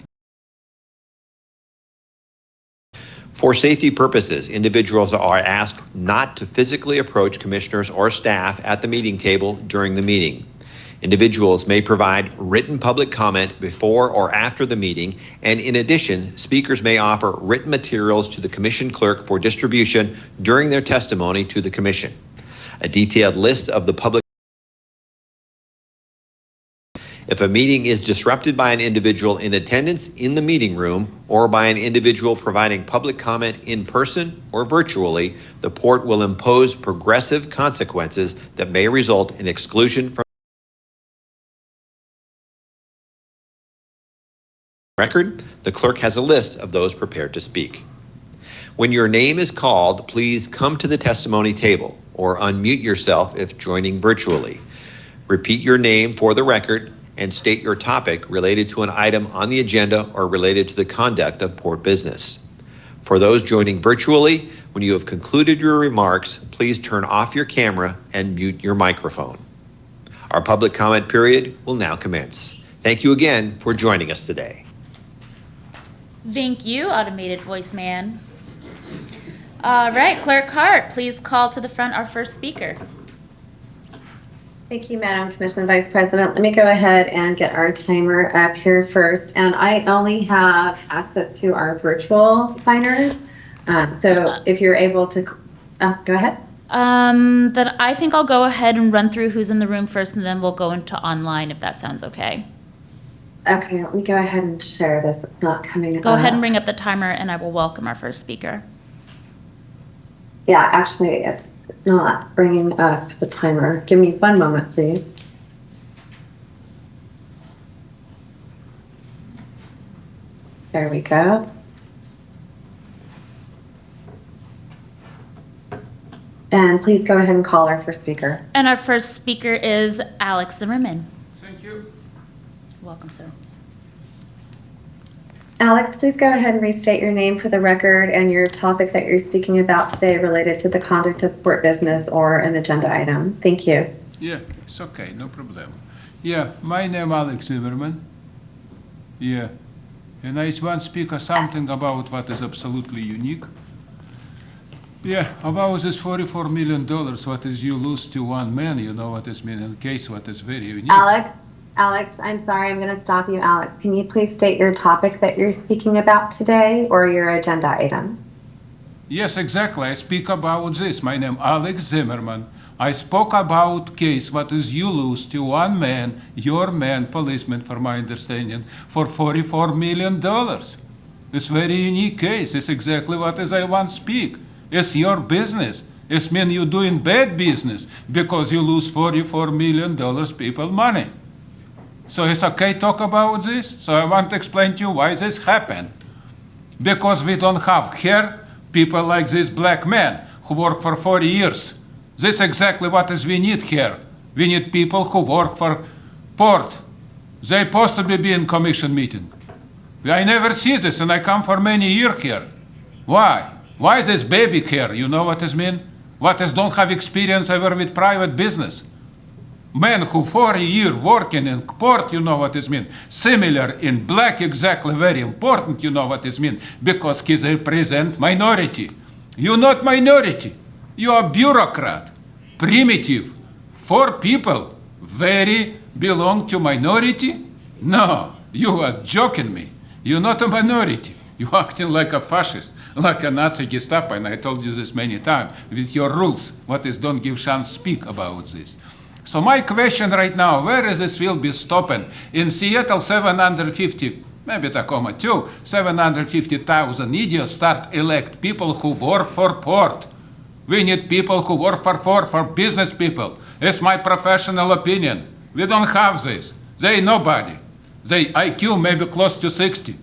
For safety purposes, individuals are asked not to physically approach commissioners or staff at the meeting table during the meeting. Individuals may provide written public comment before or after the meeting, and in addition, speakers may offer written materials to the commission clerk for distribution during their testimony to the commission. A detailed list of the public. If a meeting is disrupted by an individual in attendance in the meeting room or by an individual providing public comment in person or virtually, the port will impose progressive consequences that may result in exclusion from record. The clerk has a list of those prepared to speak. When your name is called, please come to the testimony table or unmute yourself if joining virtually. Repeat your name for the record and state your topic related to an item on the agenda or related to the conduct of port business. For those joining virtually, when you have concluded your remarks, please turn off your camera and mute your microphone. Our public comment period will now commence. Thank you again for joining us today. Thank you, automated voice man. All right, Clerk Hart, please call to the front our first speaker. Thank you, Madam Commissioner Vice President. Let me go ahead and get our timer up here first. And I only have access to our virtual signers. So if you're able to, go ahead. Then I think I'll go ahead and run through who's in the room first, and then we'll go into online if that sounds okay. Okay, let me go ahead and share this. It's not coming up. Go ahead and bring up the timer, and I will welcome our first speaker. Yeah, actually, it's not bringing up the timer. Give me one moment, please. There we go. And please go ahead and call our first speaker. And our first speaker is Alex Zimmerman. Thank you. Welcome, sir. Alex, please go ahead and restate your name for the record and your topic that you're speaking about today related to the conduct of port business or an agenda item. Thank you. Yeah, it's okay, no problem. Yeah, my name Alex Zimmerman. Yeah, and I want to speak something about what is absolutely unique. Yeah, about this $44 million, what is you lose to one man, you know what is mean in case what is very unique. Alex, I'm sorry, I'm going to stop you. Alex, can you please state your topic that you're speaking about today or your agenda item? Yes, exactly. I speak about this. My name Alex Zimmerman. I spoke about case what is you lose to one man, your man, policeman, for my understanding, for $44 million. It's very unique case. It's exactly what is I want to speak. It's your business. It's mean you doing bad business because you lose $44 million people money. So it's okay to talk about this? So I want to explain to you why this happened. Because we don't have here people like this black man who work for 40 years. This is exactly what is we need here. We need people who work for port. They supposed to be in commission meeting. I never see this and I come for many years here. Why? Why is this baby here? You know what this mean? What is don't have experience ever with private business. Men who 40 years working in port, you know what this mean. Similar in black, exactly very important, you know what this mean. Because he represent minority. You're not minority. You are bureaucrat, primitive. 4 people, very belong to minority? No, you are joking me. You're not a minority. You're acting like a fascist. like a Nazi Gestapo, and I told you this many times, with your rules, what is don't give chance speak about this. So my question right now, where is this will be stopping? In Seattle, 750, maybe Tacoma too, 750,000 idiots start elect people who work for port. We need people who work for business people. It's my professional opinion. We don't have this. They nobody. They IQ maybe close to 60.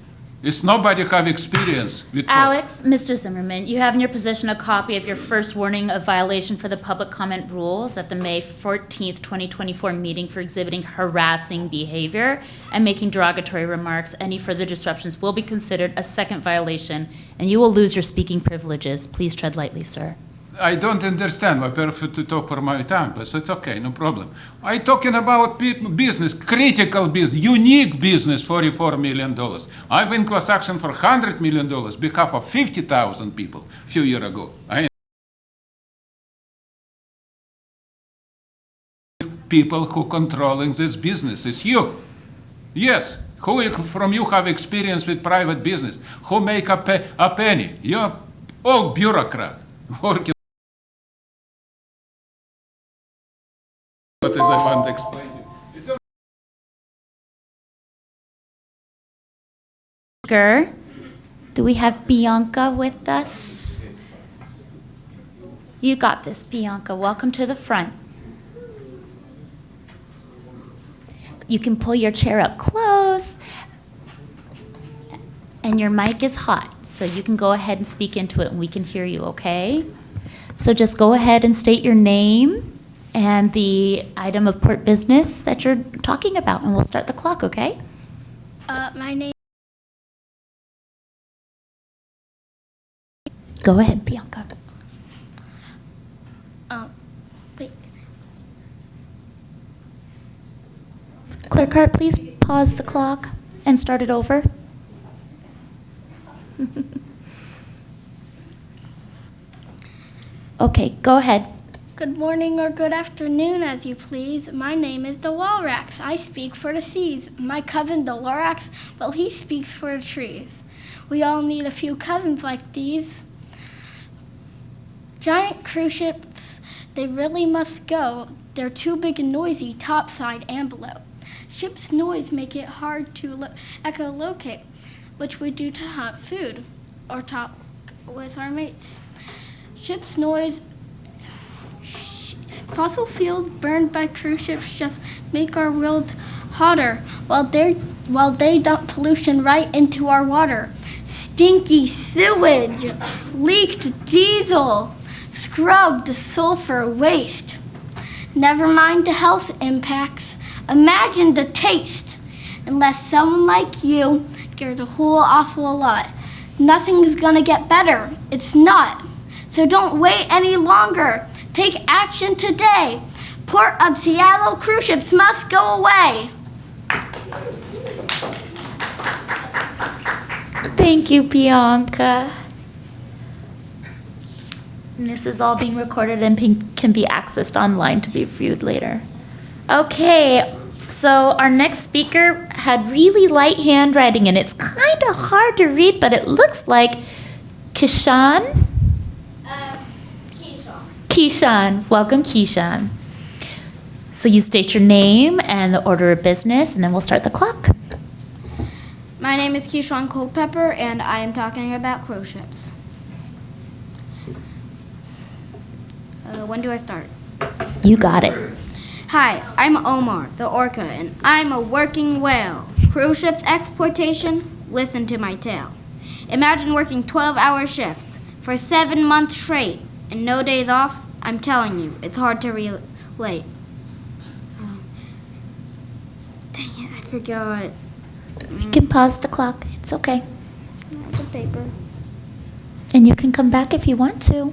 It's nobody have experience with port. Alex, Mr. Zimmerman, you have in your possession a copy of your first warning of violation for the public comment rules at the May 14th, 2024 meeting for exhibiting harassing behavior and making derogatory remarks. Any further disruptions will be considered a second violation, and you will lose your speaking privileges. Please tread lightly, sir. I don't understand. I prefer to talk for my time, but it's okay, no problem. I talking about business, critical business, unique business, $44 million. I win class action for $100 million behalf of 50,000 people a few years ago. People who controlling this business. It's you. Yes. Who from you have experience with private business? Who make a penny? You're all bureaucrat working. What is I want to explain you. Do we have Bianca with us? You got this, Bianca. Welcome to the front. You can pull your chair up close. And your mic is hot, so you can go ahead and speak into it and we can hear you, okay? So just go ahead and state your name and the item of port business that you're talking about, and we'll start the clock, okay? My name. Go ahead, Bianca. Wait. Clerk Hart, please pause the clock and start it over. Okay, go ahead. Good morning or good afternoon, as you please. My name is DeWalrax. I speak for the seas. My cousin Delorax, well, he speaks for the trees. We all need a few cousins like these. Giant cruise ships, they really must go. They're too big and noisy, topside and below. Ship's noise make it hard to echolocate, which we do to hunt food or talk with our mates. Ship's noise. Fossil fuels burned by cruise ships just make our world hotter, while they dump pollution right into our water. Stinky sewage, leaked diesel, scrubbed sulfur waste. Never mind the health impacts. Imagine the taste. Unless someone like you cares a whole awful lot, nothing's gonna get better. It's not. So don't wait any longer. Take action today. Port of Seattle cruise ships must go away. Thank you, Bianca. And this is all being recorded and can be accessed online to be viewed later. Okay, so our next speaker had really light handwriting and it's kind of hard to read, but it looks like Kishan. Keyshawn. Welcome, Keyshawn. So you state your name and the order of business, and then we'll start the clock. My name is Keyshawn Culpepper, and I am talking about cruise ships. When do I start? You got it. Hi, I'm Omar, the orca, and I'm a working whale. Cruise ships exploitation? Listen to my tale. Imagine working 12-hour shifts for 7 months straight and no days off. I'm telling you, it's hard to relate. Dang it, I forgot. We can pause the clock. It's okay. The paper. And you can come back if you want to.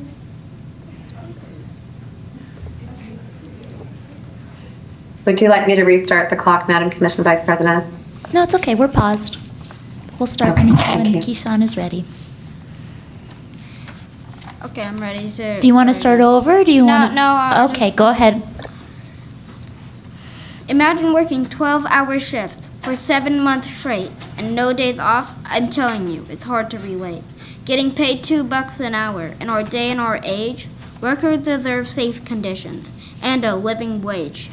Would you like me to restart the clock, Madam Commission Vice President? No, it's okay. We're paused. We'll start Okay, when thank you. Keyshawn is ready. Okay, I'm ready to. Do you want to start over? Or do you want to? No, Okay, go ahead. Imagine working 12-hour shifts for 7 months straight and no days off. I'm telling you, it's hard to relate. getting paid $2 an hour. In our day and our age, workers deserve safe conditions and a living wage.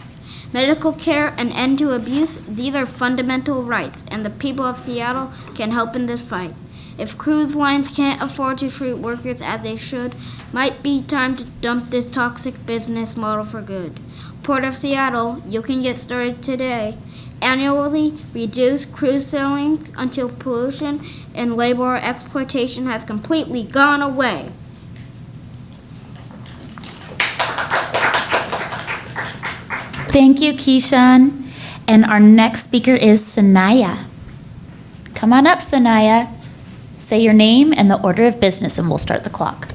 Medical care, an end to abuse, these are fundamental rights, and the people of Seattle can help in this fight. If cruise lines can't afford to treat workers as they should, might be time to dump this toxic business model for good. Port of Seattle, you can get started today. Annually, reduce cruise sailings until pollution and labor exploitation has completely gone away. Thank you, Keyshawn. And our next speaker is Sanaya. Come on up, Sanaya. Say your name and the order of business, and we'll start the clock.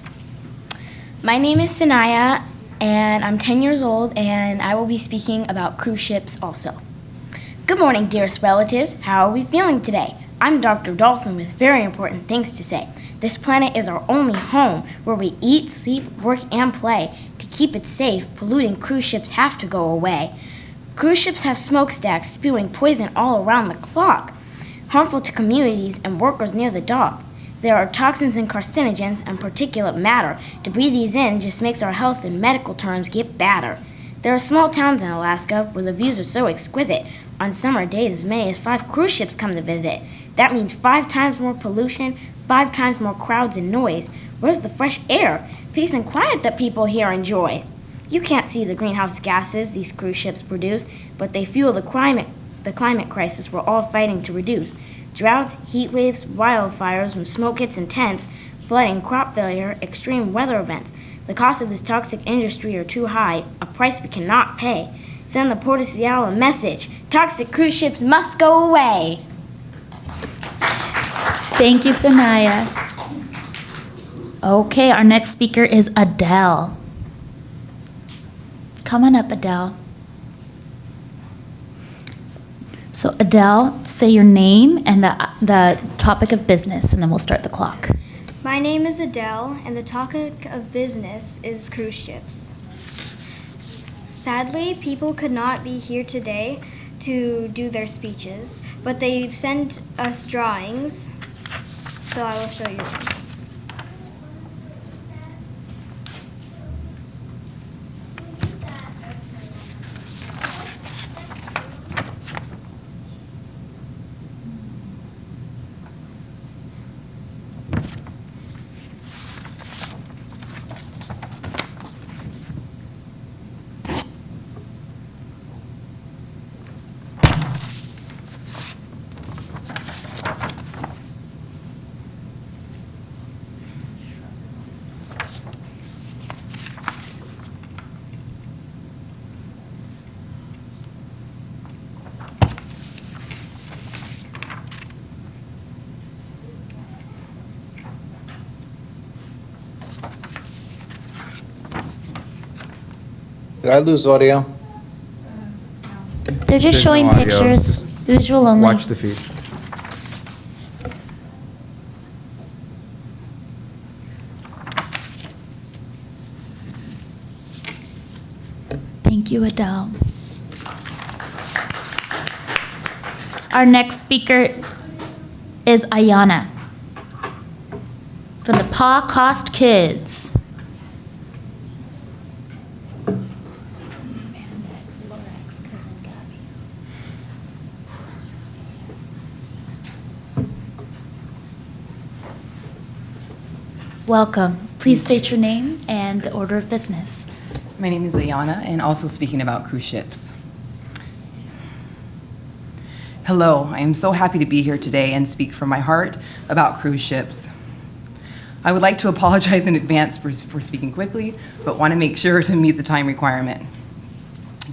My name is Sanaya, and I'm 10 years old, and I will be speaking about cruise ships also. Good morning, dearest relatives. How are we feeling today? I'm Dr. Dolphin with very important things to say. This planet is our only home where we eat, sleep, work, and play. To keep it safe, polluting cruise ships have to go away. Cruise ships have smokestacks spewing poison all around the clock, harmful to communities and workers near the dock. There are toxins and carcinogens and particulate matter. To breathe these in just makes our health in medical terms get badder. There are small towns in Alaska where the views are so exquisite. On summer days, as many as 5 cruise ships come to visit. That means 5 times more pollution, 5 times more crowds and noise. Where's the fresh air, peace and quiet that people here enjoy? You can't see the greenhouse gases these cruise ships produce, but they fuel the climate crisis we're all fighting to reduce. Droughts, heat waves, wildfires, when smoke hits intense, flooding, crop failure, extreme weather events. The costs of this toxic industry are too high, a price we cannot pay. Send the Port of Seattle a message. Toxic cruise ships must go away. Thank you, Sanaya. Okay, our next speaker is Adele. Come on up, Adele. So Adele, say your name and the topic of business, and then we'll start the clock. My name is Adele, and the topic of business is cruise ships. Sadly, people could not be here today to do their speeches, but they sent us drawings, so I will show you them. Did I lose audio? They're just There's showing no audio. pictures, visual only. Watch the feed. Thank you, Adele. Our next speaker is Ayana from the Pa Cost Kids. Welcome. Please state your name and the order of business. My name is Ayana, and also speaking about cruise ships. Hello, I am so happy to be here today and speak from my heart about cruise ships. I would like to apologize in advance for speaking quickly, but want to make sure to meet the time requirement.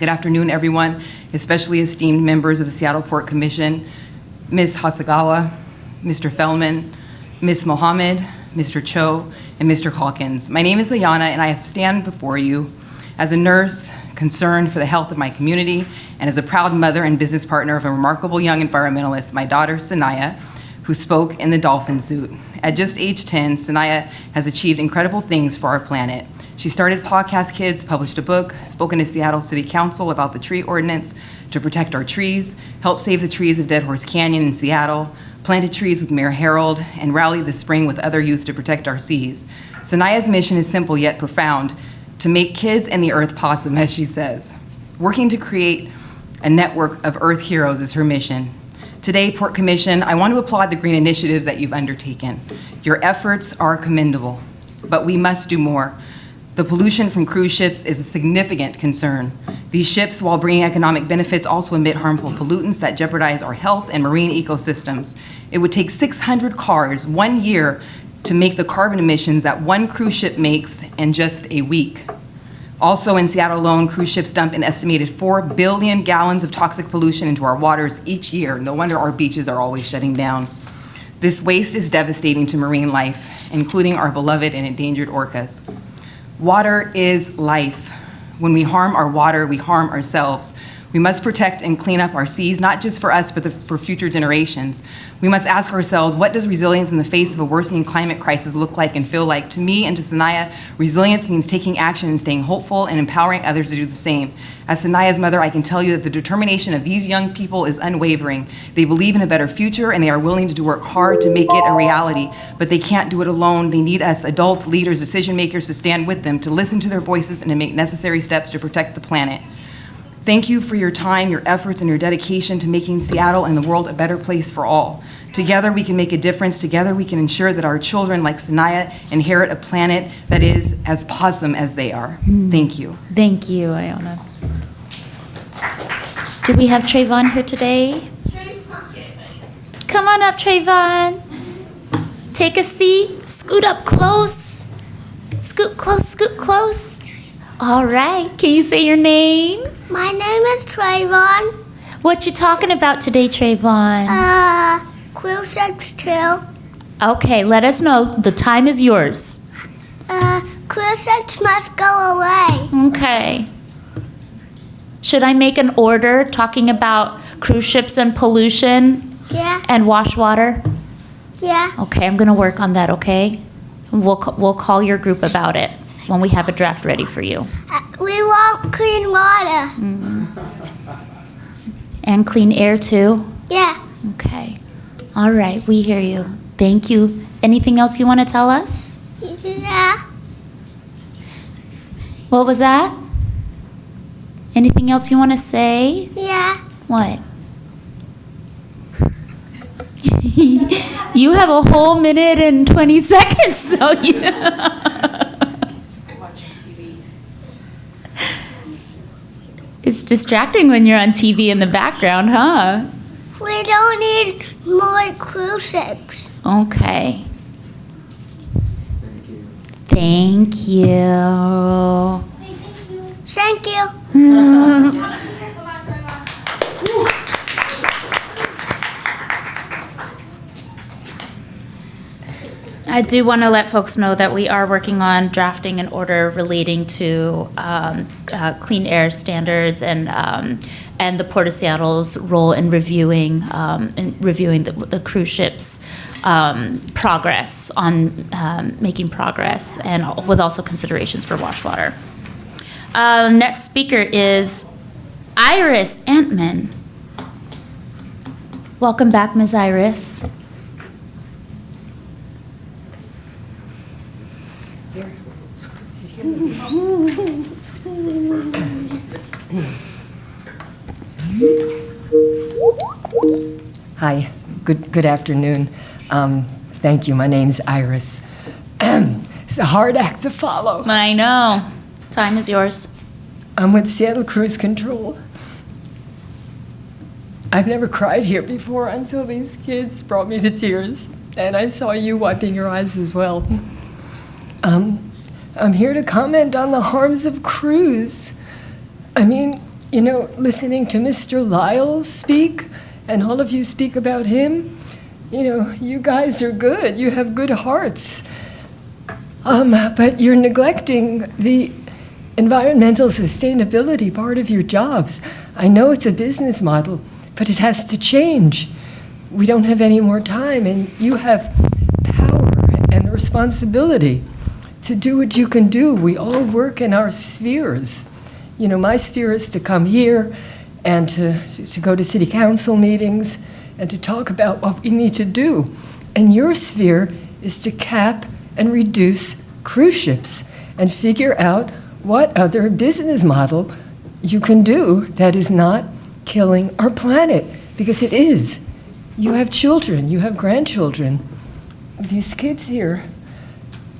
Good afternoon, everyone, especially esteemed members of the Seattle Port Commission, Ms. Hasagawa, Mr. Feldman, Ms. Mohammed, Mr. Cho, and Mr. Calkins. My name is Ayana, and I stand before you as a nurse concerned for the health of my community and as a proud mother and business partner of a remarkable young environmentalist, my daughter Sanaya, who spoke in the dolphin suit. At just age 10, Sanaya has achieved incredible things for our planet. She started Podcast Kids, published a book, spoken to Seattle City Council about the tree ordinance to protect our trees, helped save the trees of Dead Horse Canyon in Seattle, planted trees with Mayor Harold, and rallied this spring with other youth to protect our seas. Sanaya's mission is simple yet profound, to make kids and the earth possum, as she says. Working to create a network of Earth heroes is her mission. Today, Port Commission, I want to applaud the green initiatives that you've undertaken. Your efforts are commendable, but we must do more. The pollution from cruise ships is a significant concern. These ships, while bringing economic benefits, also emit harmful pollutants that jeopardize our health and marine ecosystems. It would take 600 cars 1 year to make the carbon emissions that one cruise ship makes in just a week. Also in Seattle alone, cruise ships dump an estimated 4 billion gallons of toxic pollution into our waters each year. No wonder our beaches are always shutting down. This waste is devastating to marine life, including our beloved and endangered orcas. Water is life. When we harm our water, we harm ourselves. We must protect and clean up our seas, not just for us, but for future generations. We must ask ourselves, what does resilience in the face of a worsening climate crisis look like and feel like? To me and to Sanaya, resilience means taking action and staying hopeful and empowering others to do the same. As Sanaya's mother, I can tell you that the determination of these young people is unwavering. They believe in a better future and they are willing to work hard to make it a reality, but they can't do it alone. They need us, adults, leaders, decision makers, to stand with them, to listen to their voices and to make necessary steps to protect the planet. Thank you for your time, your efforts, and your dedication to making Seattle and the world a better place for all. Together we can make a difference. Together we can ensure that our children, like Sanaya, inherit a planet that is as possum as they are. Thank you. Thank you, Iona. Do we have Trayvon here today? Come on up, Trayvon. Take a seat. Scoot up close. Scoot close, scoot close. All right. Can you say your name? My name is Trayvon. What you talking about today, Trayvon? Cruise ships too. Okay, let us know. The time is yours. Cruise ships must go away. Okay. Should I make an order talking about cruise ships and pollution? Yeah. And wash water? Yeah. Okay, I'm gonna work on that, okay? We'll call your group about it when we have a draft ready for you. We want clean water. And clean air too? Yeah. Okay. All right, we hear you. Thank you. Anything else you want to tell us? Yeah. What was that? Anything else you want to say? Yeah. What? You have a whole minute and 20 seconds, so you... It's distracting when you're on TV in the background, huh? We don't need more cruise ships. Okay. Thank you. Thank you. I do want to let folks know that we are working on drafting an order relating to clean air standards and the Port of Seattle's role in reviewing the cruise ships' progress on making progress, and with also considerations for wash water. Next speaker is Iris Antman. Welcome back, Ms. Iris. Hi, good afternoon. Thank you. My name's Iris. It's a hard act to follow. I know. Time is yours. I'm with Seattle Cruise Control. I've never cried here before until these kids brought me to tears, and I saw you wiping your eyes as well. I'm here to comment on the harms of cruise. I mean, you know, listening to Mr. Lyles speak, and all of you speak about him, you know, you guys are good. You have good hearts. But you're neglecting the environmental sustainability part of your jobs. I know it's a business model, but it has to change. We don't have any more time, and you have power and the responsibility to do what you can do. We all work in our spheres. You know, my sphere is to come here and to go to city council meetings and to talk about what we need to do. And your sphere is to cap and reduce cruise ships and figure out what other business model you can do that is not killing our planet, because it is. You have children, you have grandchildren. These kids here,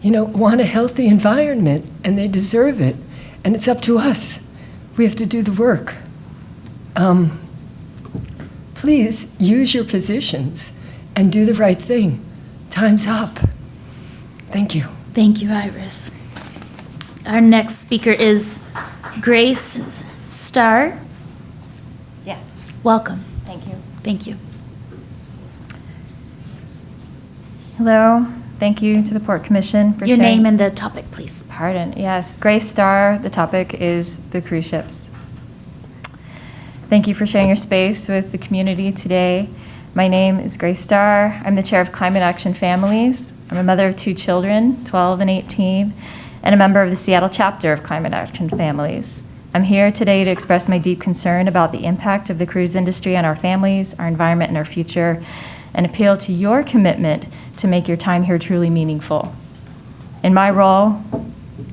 want a healthy environment, and they deserve it. And it's up to us. We have to do the work. Please use your positions and do the right thing. Time's up. Thank you. Thank you, Iris. Our next speaker is Grace Starr. Yes. Welcome. Thank you. Thank you. Hello. Thank you to the Port Commission for Your sharing. name and the topic, please. Pardon. Yes. Grace Starr. The topic is the cruise ships. Thank you for sharing your space with the community today. My name is Grace Starr. I'm the chair of Climate Action Families. I'm a mother of 2 children, 12 and 18, and a member of the Seattle chapter of Climate Action Families. I'm here today to express my deep concern about the impact of the cruise industry on our families, our environment, and our future, and appeal to your commitment to make your time here truly meaningful. In my role,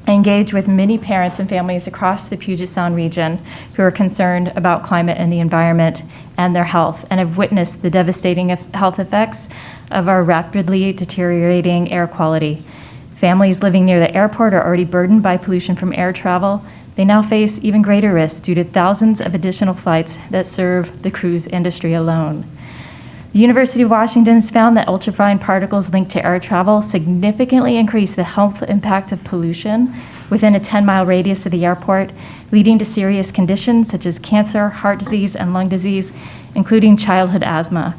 I engage with many parents and families across the Puget Sound region who are concerned about climate and the environment and their health, and have witnessed the devastating health effects of our rapidly deteriorating air quality. Families living near the airport are already burdened by pollution from air travel. They now face even greater risks due to thousands of additional flights that serve the cruise industry alone. The University of Washington has found that ultrafine particles linked to air travel significantly increase the health impact of pollution within a 10-mile radius of the airport, leading to serious conditions such as cancer, heart disease, and lung disease, including childhood asthma.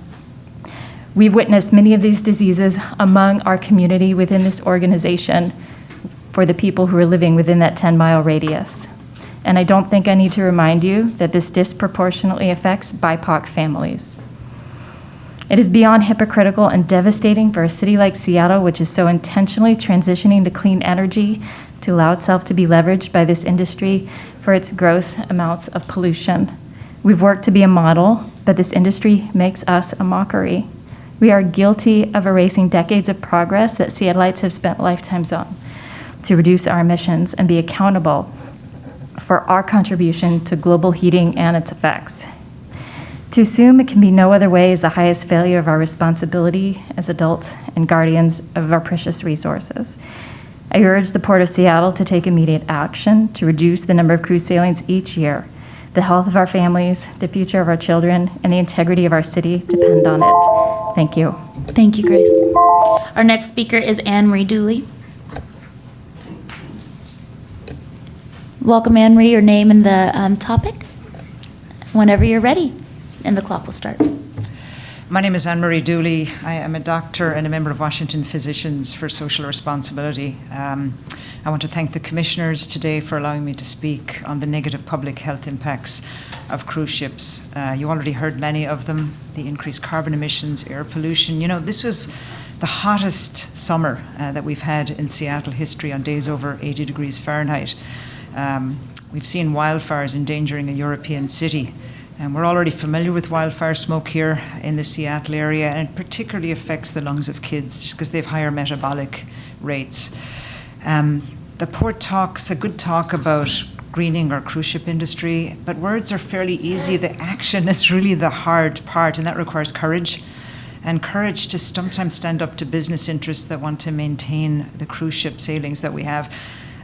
We've witnessed many of these diseases among our community within this organization for the people who are living within that 10-mile radius. And I don't think I need to remind you that this disproportionately affects BIPOC families. It is beyond hypocritical and devastating for a city like Seattle, which is so intentionally transitioning to clean energy, to allow itself to be leveraged by this industry for its gross amounts of pollution. We've worked to be a model, but this industry makes us a mockery. We are guilty of erasing decades of progress that Seattleites have spent lifetimes on to reduce our emissions and be accountable for our contribution to global heating and its effects. To assume it can be no other way is the highest failure of our responsibility as adults and guardians of our precious resources. I urge the Port of Seattle to take immediate action to reduce the number of cruise sailings each year. The health of our families, the future of our children, and the integrity of our city depend on it. Thank you. Thank you, Grace. Our next speaker is Anne Marie Dooley. Welcome, Anne Marie. Your name and the topic. Whenever you're ready, and the clock will start. My name is Anne Marie Dooley. I am a doctor and a member of Washington Physicians for Social Responsibility. I want to thank the commissioners today for allowing me to speak on the negative public health impacts of cruise ships. You already heard many of them, the increased carbon emissions, air pollution. You know, this was the hottest summer that we've had in Seattle history on days over 80 degrees Fahrenheit. We've seen wildfires endangering a European city. And we're already familiar with wildfire smoke here in the Seattle area, and it particularly affects the lungs of kids just because they have higher metabolic rates. The port talks a good talk about greening our cruise ship industry, but words are fairly easy. The action is really the hard part, and that requires courage, and courage to sometimes stand up to business interests that want to maintain the cruise ship sailings that we have.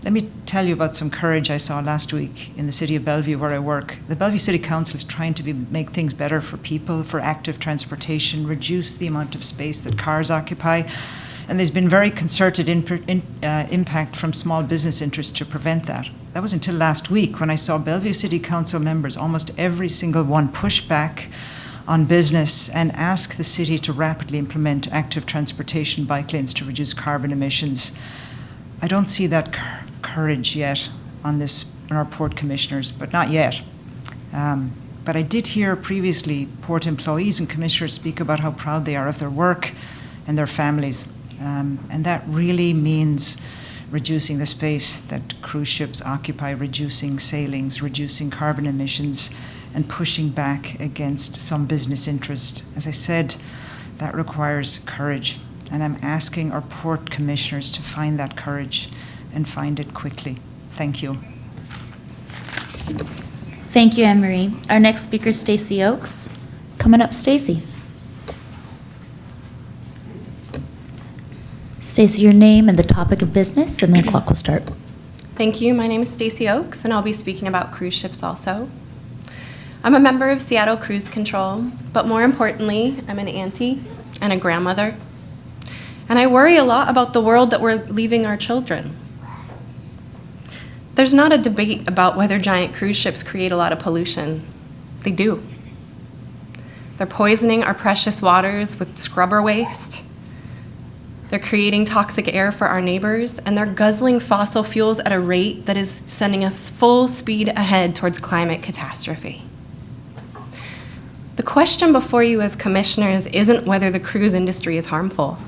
Let me tell you about some courage I saw last week in the city of Bellevue where I work. The Bellevue City Council is trying to make things better for people, for active transportation, reduce the amount of space that cars occupy. And there's been very concerted impact from small business interests to prevent that. That was until last week when I saw Bellevue City Council members, almost every single one, push back on business and ask the city to rapidly implement active transportation bike lanes to reduce carbon emissions. I don't see that courage yet on our port commissioners, but not yet. But I did hear previously port employees and commissioners speak about how proud they are of their work and their families. And that really means reducing the space that cruise ships occupy, reducing sailings, reducing carbon emissions. and pushing back against some business interest. As I said, that requires courage, and I'm asking our port commissioners to find that courage and find it quickly. Thank you. Thank you, Anne-Marie. Our next speaker is Stacy Oakes. Coming up, Stacy. Stacy, your name and the topic of business, and then the clock will start. Thank you. My name is Stacy Oakes, and I'll be speaking about cruise ships also. I'm a member of Seattle Cruise Control, but more importantly, I'm an auntie and a grandmother. And I worry a lot about the world that we're leaving our children. There's not a debate about whether giant cruise ships create a lot of pollution. They do. They're poisoning our precious waters with scrubber waste. They're creating toxic air for our neighbors, and they're guzzling fossil fuels at a rate that is sending us full speed ahead towards climate catastrophe. The question before you as commissioners isn't whether the cruise industry is harmful.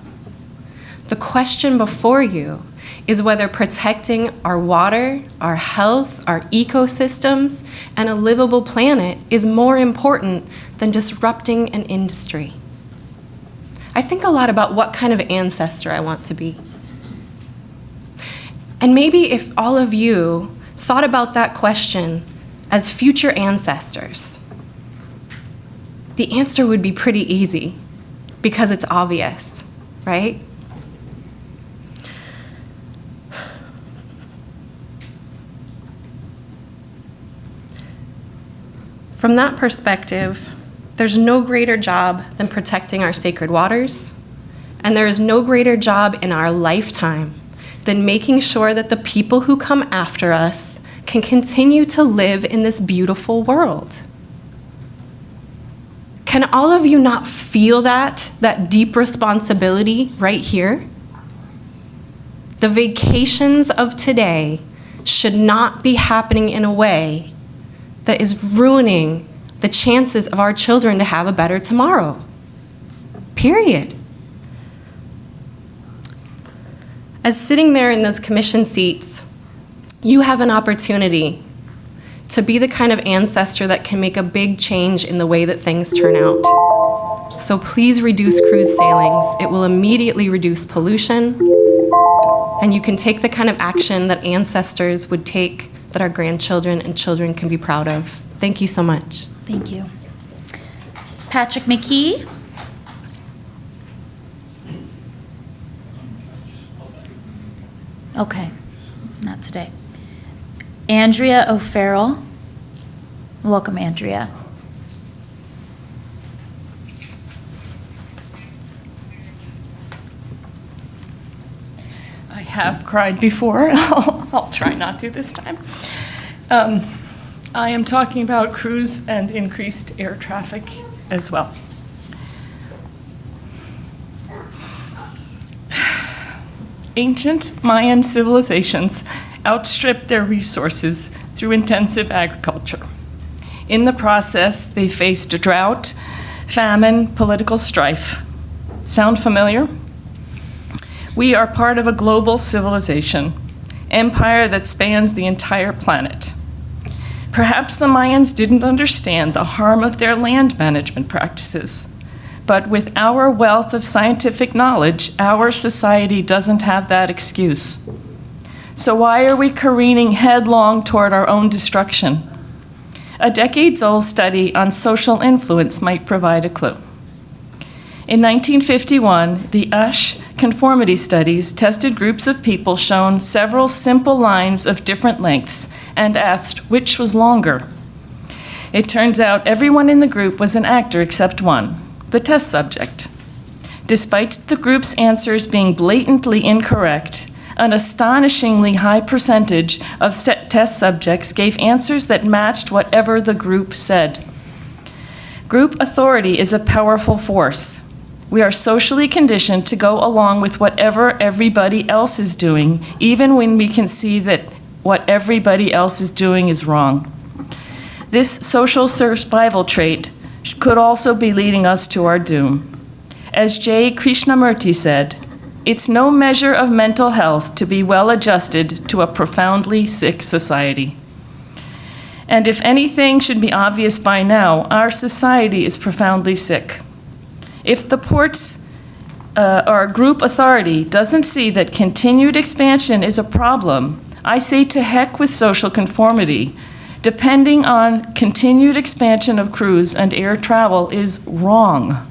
The question before you is whether protecting our water, our health, our ecosystems, and a livable planet is more important than disrupting an industry. I think a lot about what kind of ancestor I want to be. And maybe if all of you thought about that question as future ancestors, the answer would be pretty easy because it's obvious, right? From that perspective, there's no greater job than protecting our sacred waters, and there is no greater job in our lifetime than making sure that the people who come after us can continue to live in this beautiful world. Can all of you not feel that deep responsibility right here? The vacations of today should not be happening in a way that is ruining the chances of our children to have a better tomorrow. Period. As sitting there in those commission seats, you have an opportunity to be the kind of ancestor that can make a big change in the way that things turn out. So please reduce cruise sailings. It will immediately reduce pollution, and you can take the kind of action that ancestors would take that our grandchildren and children can be proud of. Thank you so much. Thank you. Patrick McKee. Okay, not today. Andrea O'Farrell. Welcome, Andrea. I have cried before. I'll try not to this time. I am talking about cruise and increased air traffic as well. Ancient Mayan civilizations outstripped their resources through intensive agriculture. In the process, they faced a drought, famine, political strife. Sound familiar? We are part of a global civilization, empire that spans the entire planet. Perhaps the Mayans didn't understand the harm of their land management practices, but with our wealth of scientific knowledge, our society doesn't have that excuse. So why are we careening headlong toward our own destruction? A decades-old study on social influence might provide a clue. In 1951, the USH conformity studies tested groups of people shown several simple lines of different lengths and asked which was longer. It turns out everyone in the group was an actor except one, the test subject. Despite the group's answers being blatantly incorrect, an astonishingly high percentage of test subjects gave answers that matched whatever the group said. Group authority is a powerful force. We are socially conditioned to go along with whatever everybody else is doing, even when we can see that what everybody else is doing is wrong. This social survival trait could also be leading us to our doom. As J. Krishnamurti said, it's no measure of mental health to be well adjusted to a profoundly sick society. And if anything should be obvious by now, our society is profoundly sick. If the port's or group authority doesn't see that continued expansion is a problem, I say to heck with social conformity. Depending on continued expansion of cruise and air travel is wrong.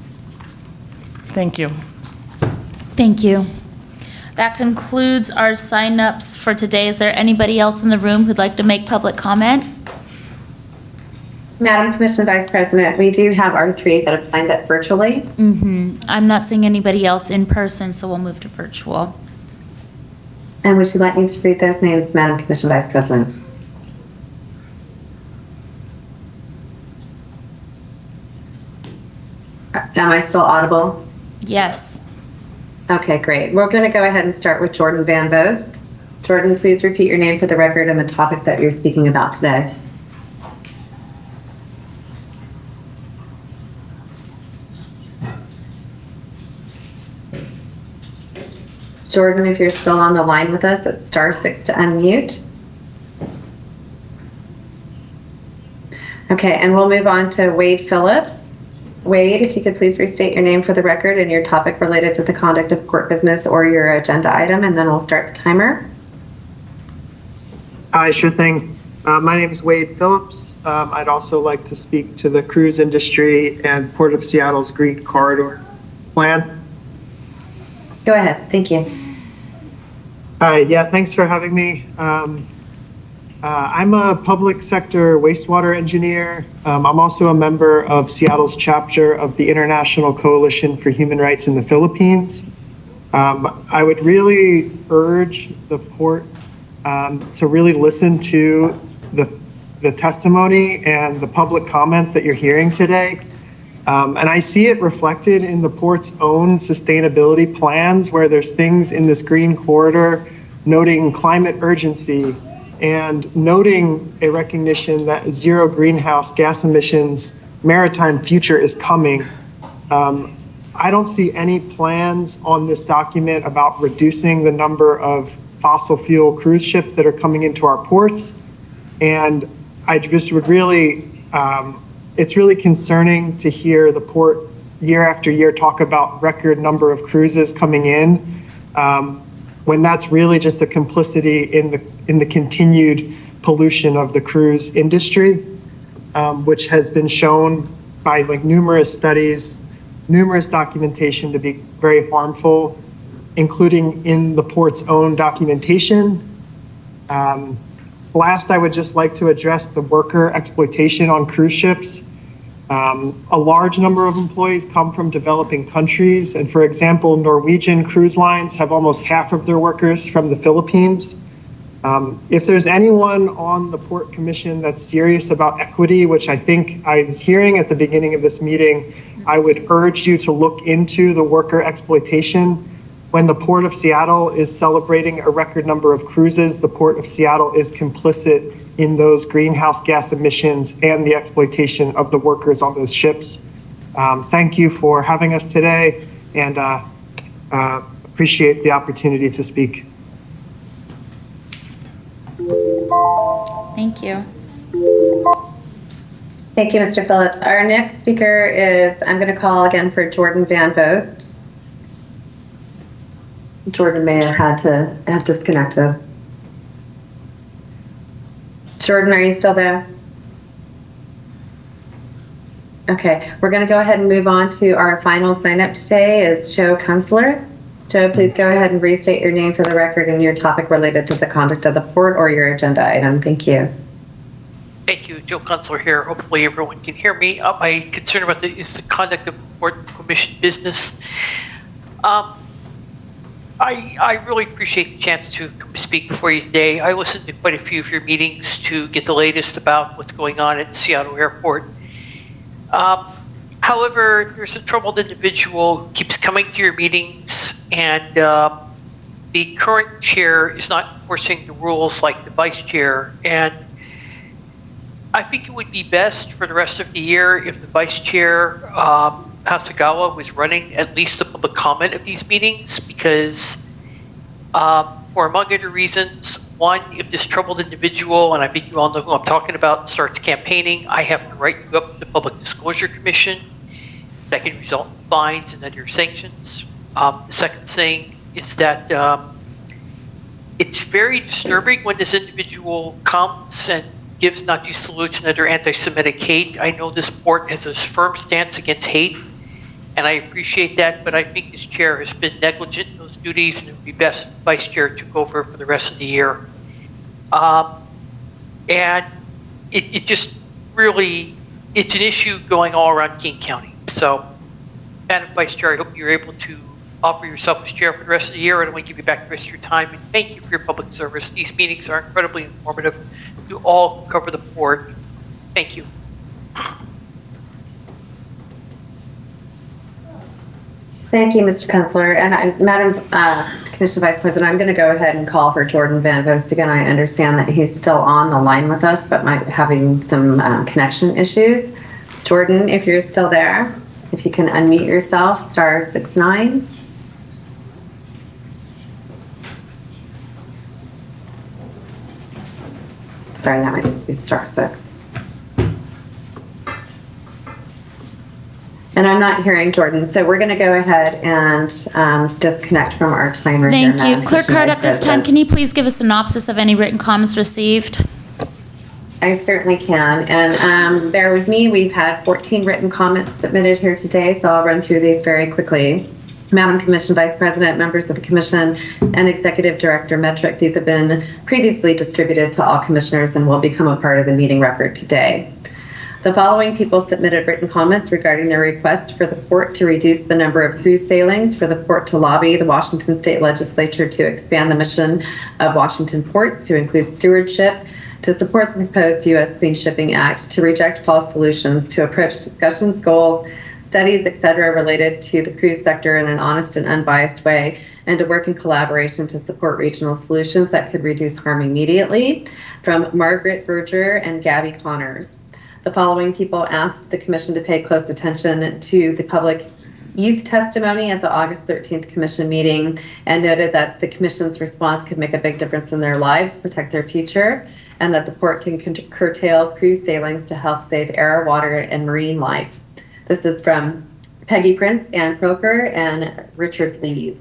Thank you. Thank you. That concludes our sign-ups for today. Is there anybody else in the room who'd like to make public comment? Madam Commission Vice President, we do have our 3 that have signed up virtually. I'm not seeing anybody else in person, so we'll move to virtual. And would you like me to read those names, Madam Commission Vice President? Am I still audible? Yes. Okay, great. We're going to go ahead and start with Jordan Van Vost. Jordan, please repeat your name for the record and the topic that you're speaking about today. Jordan, if you're still on the line with us, it's *6 to unmute. Okay, and we'll move on to Wade Phillips. Wade, if you could please restate your name for the record and your topic related to the conduct of court business or your agenda item, and then we'll start the timer. Hi, sure thing. My name is Wade Phillips. I'd also like to speak to the cruise industry and Port of Seattle's Green Corridor plan. Go ahead. Thank you. Hi, yeah, thanks for having me. I'm a public sector wastewater engineer. I'm also a member of Seattle's chapter of the International Coalition for Human Rights in the Philippines. I would really urge the port to really listen to the testimony and the public comments that you're hearing today. And I see it reflected in the port's own sustainability plans, where there's things in this green corridor noting climate urgency and noting a recognition that zero greenhouse gas emissions maritime future is coming. I don't see any plans on this document about reducing the number of fossil fuel cruise ships that are coming into our ports. And I just would really, it's really concerning to hear the port year after year talk about record number of cruises coming in, when that's really just a complicity in the continued pollution of the cruise industry, which has been shown by numerous studies, numerous documentation to be very harmful, including in the port's own documentation. Last, I would just like to address the worker exploitation on cruise ships. A large number of employees come from developing countries, and for example, Norwegian cruise lines have almost half of their workers from the Philippines. If there's anyone on the Port Commission that's serious about equity, which I think I was hearing at the beginning of this meeting, I would urge you to look into the worker exploitation. When the Port of Seattle is celebrating a record number of cruises, the Port of Seattle is complicit in those greenhouse gas emissions and the exploitation of the workers on those ships. Thank you for having us today, and appreciate the opportunity to speak. Thank you. Thank you, Mr. Phillips. Our next speaker is, I'm going to call again for Jordan Van Vost. Jordan may have had to have disconnected. Jordan, are you still there? Okay, we're going to go ahead and move on to our final sign up today is Joe Kunstler. Joe, please go ahead and restate your name for the record and your topic related to the conduct of the port or your agenda item. Thank you. Thank you, Joe Kunstler here. Hopefully everyone can hear me. My concern about is the conduct of Port Commission business. I really appreciate the chance to speak before you today. I listened to quite a few of your meetings to get the latest about what's going on at Seattle Airport. However, there's a troubled individual who keeps coming to your meetings, and the current chair is not enforcing the rules like the vice chair. And I think it would be best for the rest of the year if the vice chair, Hasegawa, was running at least the public comment of these meetings, because for, among other reasons. One, if this troubled individual, and I think you all know who I'm talking about, starts campaigning, I have to write you up to the Public Disclosure Commission. That can result in fines and other sanctions. The second thing is that it's very disturbing when this individual comes and gives Nazi salutes and other anti-Semitic hate. I know this board has a firm stance against hate, and I appreciate that, but I think this chair has been negligent in those duties, and it would be best if vice chair took over for the rest of the year. And it just really, it's an issue going all around King County. So, Madam Vice Chair, I hope you're able to offer yourself as chair for the rest of the year, and I want to give you back the rest of your time, and thank you for your public service. These meetings are incredibly informative. You all cover the board. Thank you. Thank you, Mr. Kunstler. And Madam Commission Vice President, I'm going to go ahead and call for Jordan Van Vost again. I understand that he's still on the line with us, but might be having some connection issues. Jordan, if you're still there, if you can unmute yourself, *69. Sorry, that might just be *6. And I'm not hearing Jordan, so we're going to go ahead and disconnect from our timer. Thank here, you. Madam Clerk Commission Hart, Vice at this time, President. can you please give a synopsis of any written comments received? I certainly can. And bear with me, we've had 14 written comments submitted here today, so I'll run through these very quickly. Madam Commission Vice President, members of the Commission, and Executive Director Metric, these have been previously distributed to all commissioners and will become a part of the meeting record today. The following people submitted written comments regarding their request for the port to reduce the number of cruise sailings, for the port to lobby the Washington State Legislature to expand the mission of Washington ports to include stewardship, to support the proposed U.S. Clean Shipping Act, to reject false solutions, to approach discussions, goals, studies, etc., related to the cruise sector in an honest and unbiased way, and to work in collaboration to support regional solutions that could reduce harm immediately. From Margaret Berger and Gabby Connors. The following people asked the Commission to pay close attention to the public youth testimony at the August 13th Commission meeting and noted that the Commission's response could make a big difference in their lives, protect their future, and that the port can curtail cruise sailings to help save air, water, and marine life. This is from Peggy Prince, Ann Croker, and Richard Lee.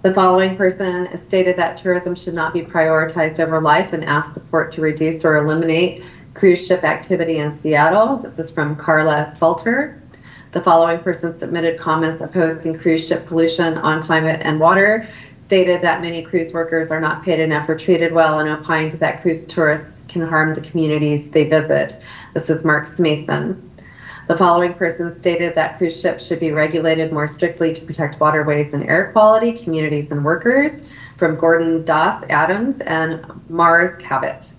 The following person stated that tourism should not be prioritized over life and asked the port to reduce or eliminate cruise ship activity in Seattle. This is from Carla Salter. The following person submitted comments opposing cruise ship pollution on climate and water, stated that many cruise workers are not paid enough or treated well, and opined that cruise tourists can harm the communities they visit. This is Mark Smason. The following person stated that cruise ships should be regulated more strictly to protect waterways and air quality, communities, and workers, from Gordon Doss Adams and Mars Cabot.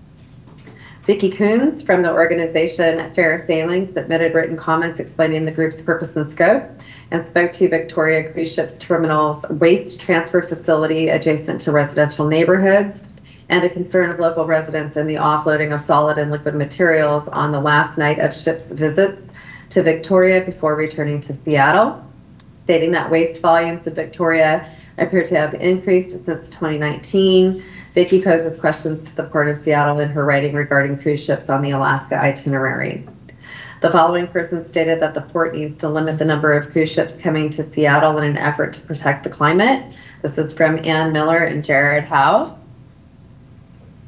Vicki Coons from the organization Fair Sailing submitted written comments explaining the group's purpose and scope and spoke to Victoria Cruise Ships Terminal's waste transfer facility adjacent to residential neighborhoods and a concern of local residents in the offloading of solid and liquid materials on the last night of ships' visits to Victoria before returning to Seattle, stating that waste volumes of Victoria appear to have increased since 2019. Vicki poses questions to the Port of Seattle in her writing regarding cruise ships on the Alaska itinerary. The following person stated that the port needs to limit the number of cruise ships coming to Seattle in an effort to protect the climate. This is from Ann Miller and Jared Howe.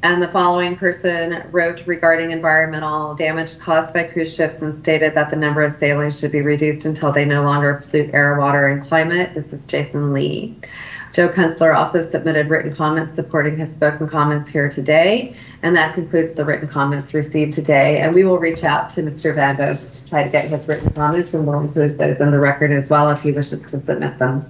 And the following person wrote regarding environmental damage caused by cruise ships and stated that the number of sailings should be reduced until they no longer pollute air, water, and climate. This is Jason Lee. Joe Kunstler also submitted written comments supporting his spoken comments here today. And that concludes the written comments received today. And we will reach out to Mr. Van Vost to try to get his written comments, and we'll include those in the record as well if he wishes to submit them.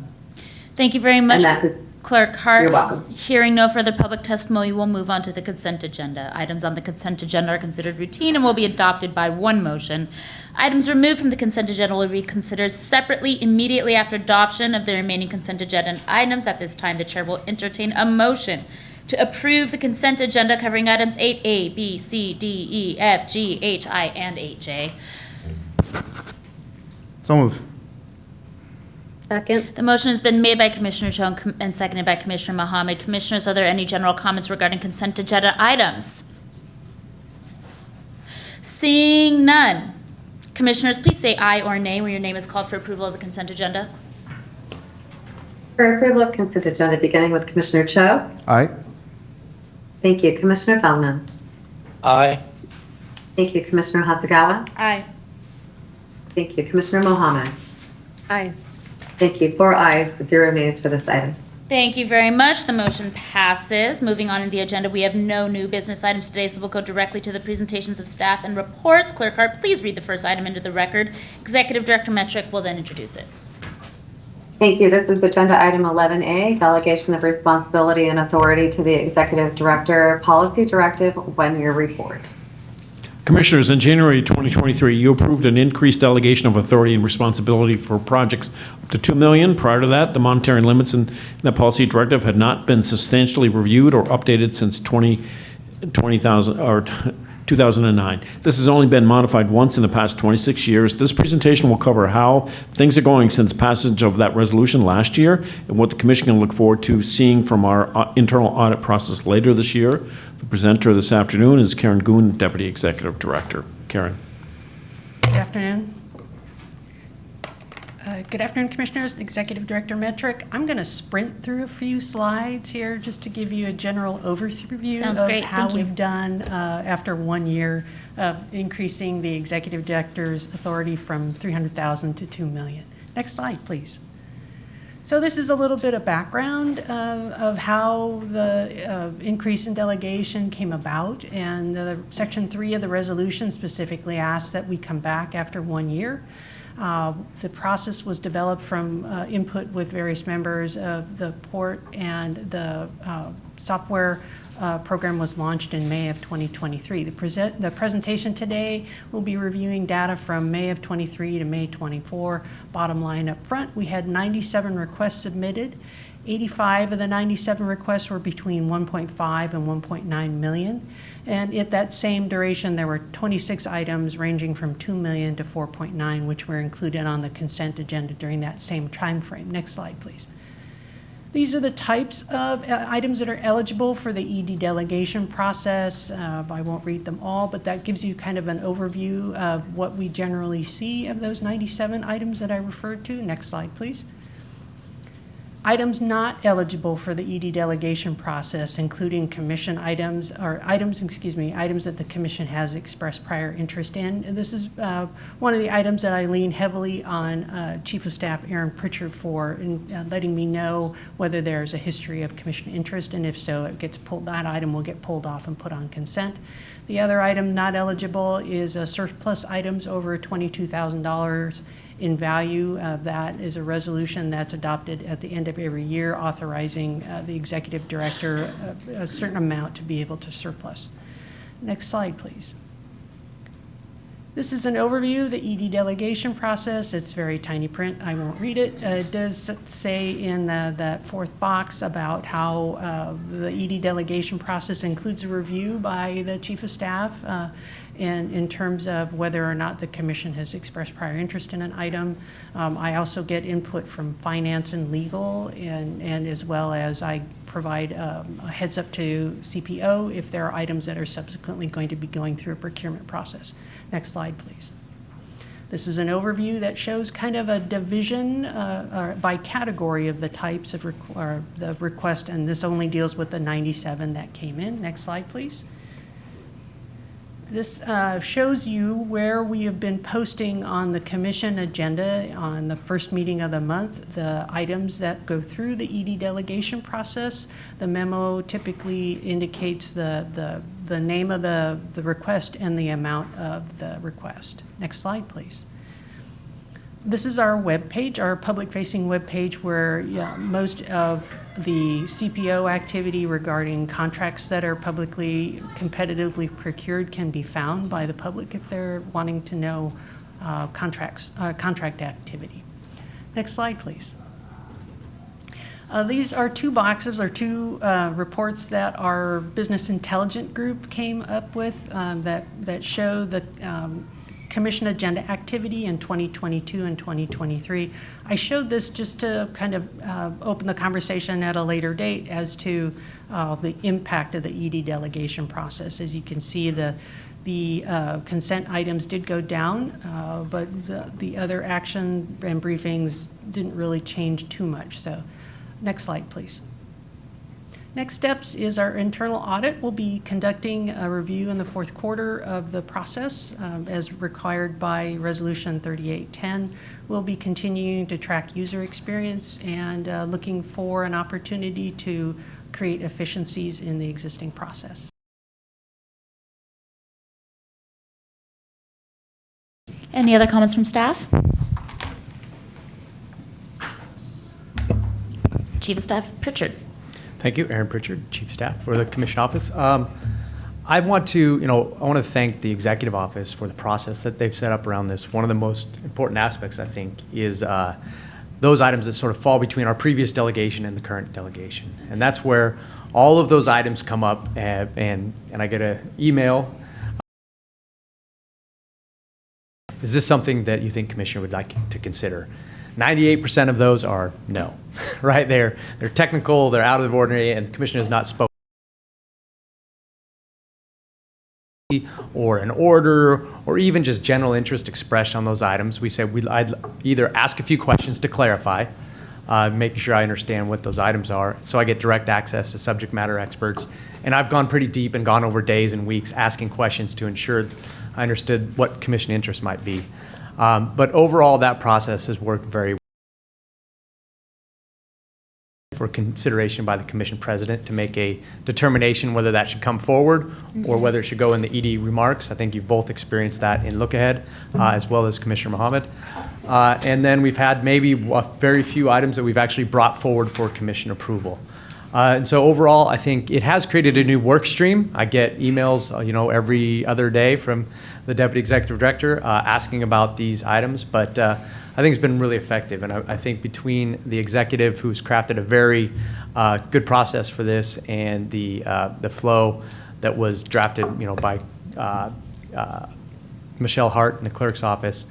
Thank you very much, And Clerk Hart. You're welcome. Hearing no further public testimony, we'll move on to the consent agenda. Items on the consent agenda are considered routine and will be adopted by one motion. Items removed from the consent agenda will be considered separately immediately after adoption of the remaining consent agenda items. At this time, the chair will entertain a motion to approve the consent agenda covering items 8A, B, C, D, E, F, G, H, I, and 8J. So moved. Second. The motion has been made by Commissioner Cho and seconded by Commissioner Mohammed. Commissioners, are there any general comments regarding consent agenda items? Seeing none. Commissioners, please say aye or nay when your name is called for approval of the consent agenda. For approval of consent agenda, beginning with Commissioner Cho. Aye. Thank you. Commissioner Feldman. Aye. Thank you. Commissioner Hasagawa. Aye. Thank you. Commissioner Mohammed. Aye. Thank you. 4 ayes, 0 nays for this item. Thank you very much. The motion passes. Moving on in the agenda, we have no new business items today, so we'll go directly to the presentations of staff and reports. Clerk Hart, please read the first item into the record. Executive Director Metrick will then introduce it. Thank you. This is agenda item 11A, delegation of responsibility and authority to the Executive Director, Policy Directive, 1-year report. Commissioners, in January 2023, you approved an increased delegation of authority and responsibility for projects up to $2 million. Prior to that, the monetary limits in that policy directive had not been substantially reviewed or updated since 2009. This has only been modified once in the past 26 years. This presentation will cover how things are going since passage of that resolution last year and what the Commission can look forward to seeing from our internal audit process later this year. The presenter this afternoon is Karen Goon, Deputy Executive Director. Karen. Good afternoon. Good afternoon, Commissioners. Executive Director Metrick. I'm going to sprint through a few slides here just to give you a general overview of how we've done after 1 year of increasing the Executive Director's authority from $300,000 to $2 million. Next slide, please. So this is a little bit of background of how the increase in delegation came about, and Section 3 of the resolution specifically asks that we come back after 1 year. The process was developed from input with various members of the port, and the software program was launched in May of 2023. The presentation today will be reviewing data from May of 23 to May 24. Bottom line up front, we had 97 requests submitted. 85 of the 97 requests were between 1.5 and 1.9 million. And at that same duration, there were 26 items ranging from 2 million to 4.9, which were included on the consent agenda during that same time frame. Next slide, please. These are the types of items that are eligible for the ED delegation process. I won't read them all, but that gives you kind of an overview of what we generally see of those 97 items that I referred to. Next slide, please. Items not eligible for the ED delegation process, including commission items, items that the commission has expressed prior interest in. And this is one of the items that I lean heavily on Chief of Staff Aaron Pritchard for, in letting me know whether there's a history of commission interest, and if so, it gets pulled. That item will get pulled off and put on consent. The other item not eligible is surplus items over $22,000 in value. That is a resolution that's adopted at the end of every year, authorizing the executive director a certain amount to be able to surplus. Next slide, please. This is an overview of the ED delegation process. It's very tiny print. I won't read it. It does say in that fourth box about how the ED delegation process includes a review by the Chief of Staff and in terms of whether or not the commission has expressed prior interest in an item. I also get input from finance and legal, and as well as I provide a heads up to CPO if there are items that are subsequently going to be going through a procurement process. Next slide, please. This is an overview that shows kind of a division by category of the types of the request, and this only deals with the 97 that came in. Next slide, please. This shows you where we have been posting on the commission agenda on the first meeting of the month, the items that go through the ED delegation process. The memo typically indicates the name of the request and the amount of the request. Next slide, please. This is our web page, our public-facing web page, where most of the CPO activity regarding contracts that are publicly competitively procured can be found by the public if they're wanting to know contract activity. Next slide, please. These are two boxes or two reports that our business intelligence group came up with that show the commission agenda activity in 2022 and 2023. I showed this just to kind of open the conversation at a later date as to the impact of the ED delegation process. As you can see, the consent items did go down, but the other action and briefings didn't really change too much. So next slide, please. Next steps is our internal audit. We'll be conducting a review in the fourth quarter of the process as required by Resolution 3810. We'll be continuing to track user experience and looking for an opportunity to create efficiencies in the existing process. Any other comments from staff? Chief of Staff Pritchard. Thank you, Aaron Pritchard, Chief of Staff for the Commission Office. I want to thank the Executive Office for the process that they've set up around this. One of the most important aspects, I think, is those items that sort of fall between our previous delegation and the current delegation. And that's where all of those items come up, and I get an email. Is this something that you think Commissioner would like to consider? 98% of those are no, right? They're technical, they're out of the ordinary, and the Commissioner has not spoken or an order or even just general interest expressed on those items. We said I'd either ask a few questions to clarify, making sure I understand what those items are, so I get direct access to subject matter experts. And I've gone pretty deep and gone over days and weeks asking questions to ensure I understood what Commission interest might be. But overall, that process has worked very well for consideration by the Commission President to make a determination whether that should come forward or whether it should go in the ED remarks. I think you've both experienced that in Look Ahead, as well as Commissioner Mohammed. And then we've had maybe a very few items that we've actually brought forward for Commission approval. And so overall, I think it has created a new work stream. I get emails, every other day from the Deputy Executive Director asking about these items, but I think it's been really effective. And I think between the executive who's crafted a very good process for this and the flow that was drafted, by Michelle Hart in the clerk's office,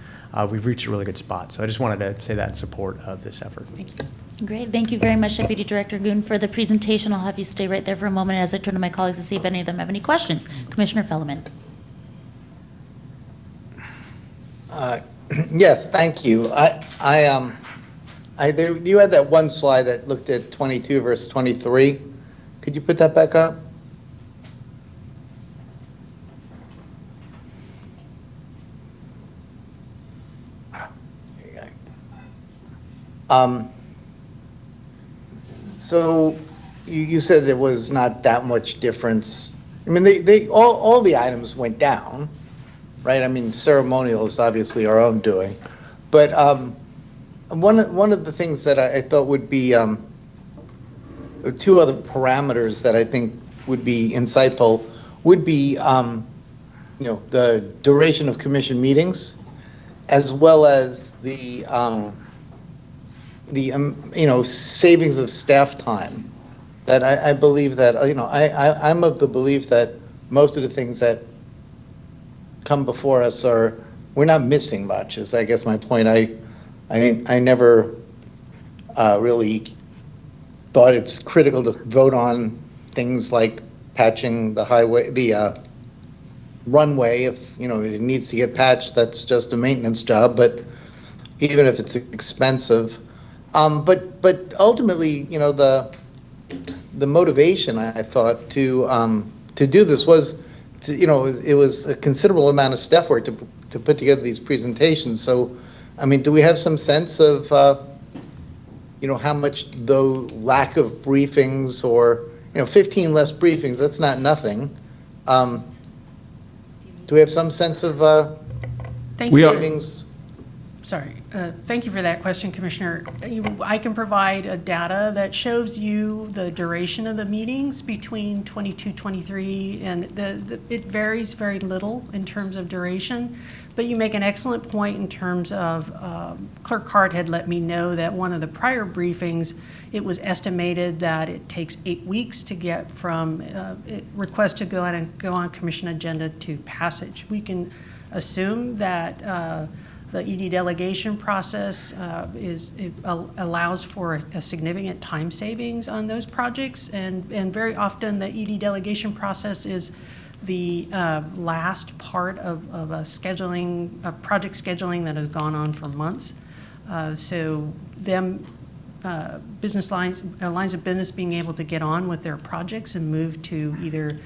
we've reached a really good spot. So I just wanted to say that in support of this effort. Thank you. Great. Thank you very much, Deputy Director Goon, for the presentation. I'll have you stay right there for a moment as I turn to my colleagues to see if any of them have any questions. Commissioner Felleman. Yes, thank you. You had that one slide that looked at 22 versus 23. Could you put that back up? So you said there was not that much difference. I mean, all the items went down, right? I mean, ceremonial is obviously our own doing, but one of the things that I thought would be two other parameters that I think would be insightful would be the duration of commission meetings, as well as the savings of staff time. That I believe that I'm of the belief that most of the things that come before us we're not missing much. Is I guess my point. I never really thought it's critical to vote on things like patching the highway, the runway. If it needs to get patched, that's just a maintenance job. But even if it's expensive, but ultimately, the motivation I thought to do this was it was a considerable amount of staff work to put together these presentations. So, I mean, do we have some sense of how much the lack of briefings or 15 less briefings? That's not nothing. Do we have some sense of savings? Sorry. Thank you for that question, Commissioner. I can provide data that shows you the duration of the meetings between 22, 23, and it varies very little in terms of duration. But you make an excellent point in terms of Clerk Hart had let me know that one of the prior briefings, it was estimated that it takes 8 weeks to get from request to go on commission agenda to passage. We can assume that the ED delegation process allows for a significant time savings on those projects, and very often the ED delegation process is the last part of a project scheduling that has gone on for months. So business lines of business being able to get on with their projects and move to either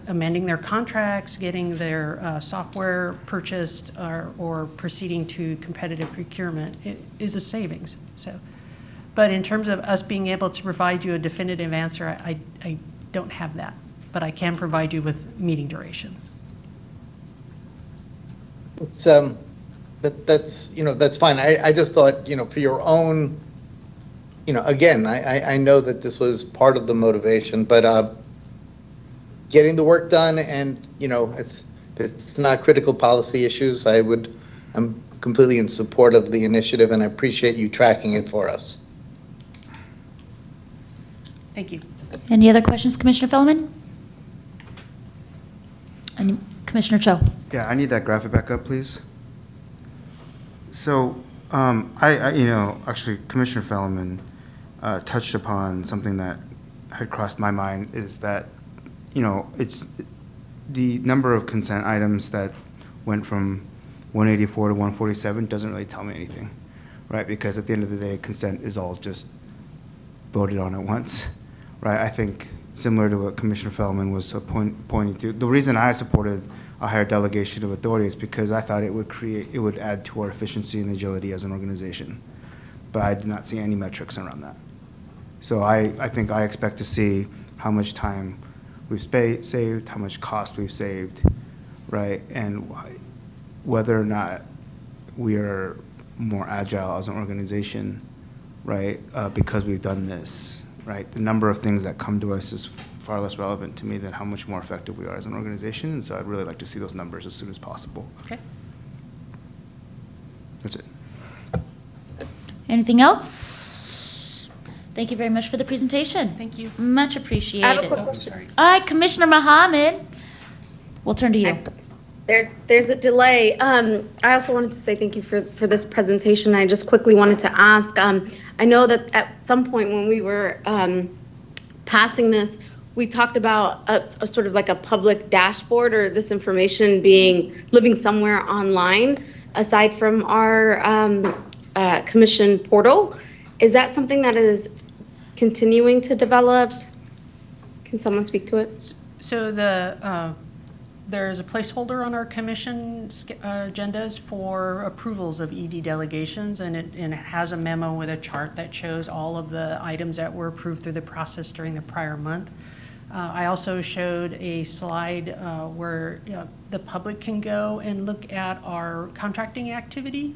amending their contracts, getting their software purchased, or proceeding to competitive procurement is a savings. So, but in terms of us being able to provide you a definitive answer, I don't have that, but I can provide you with meeting durations. It's that's fine. I just thought, for your own, again, I know that this was part of the motivation, but getting the work done, and it's not critical policy issues. I'm completely in support of the initiative, and I appreciate you tracking it for us. Thank you. Any other questions, Commissioner Fellman? And Commissioner Cho. Yeah, I need that graphic back up, please. So, actually, Commissioner Fellman touched upon something that had crossed my mind, is that, it's the number of consent items that went from 184 to 147 doesn't really tell me anything, right? Because at the end of the day, consent is all just voted on at once, right? I think similar to what Commissioner Fellman was pointing to, the reason I supported a higher delegation of authority is because I thought it would add to our efficiency and agility as an organization. But I did not see any metrics around that. So I think I expect to see how much time we've saved, how much cost we've saved, right? And whether or not we are more agile as an organization, right? Because we've done this, right? The number of things that come to us is far less relevant to me than how much more effective we are as an organization. And so I'd really like to see those numbers as soon as possible. Okay. That's it. Anything else? Thank you very much for the presentation. Thank you. Much appreciated. I have a quick question. Commissioner Mohammed. We'll turn to you. There's a delay. I also wanted to say thank you for this presentation. I just quickly wanted to ask, I know that at some point when we were passing this, we talked about a sort of like a public dashboard, or this information living somewhere online aside from our commission portal. Is that something that is continuing to develop? Can someone speak to it? So there is a placeholder on our commission agendas for approvals of ED delegations, and it has a memo with a chart that shows all of the items that were approved through the process during the prior month. I also showed a slide where the public can go and look at our contracting activity,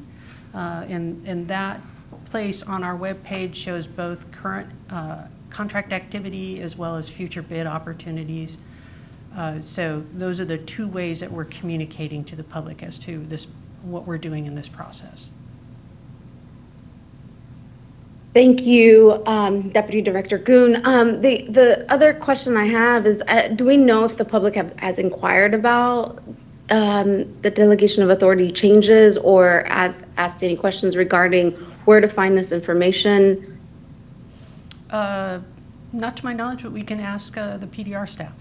and that place on our webpage shows both current contract activity as well as future bid opportunities. So those are the two ways that we're communicating to the public as to what we're doing in this process. Thank you, Deputy Director Goon. The other question I have is, do we know if the public has inquired about the delegation of authority changes, or has asked any questions regarding where to find this information? Not to my knowledge, but we can ask the PDR staff.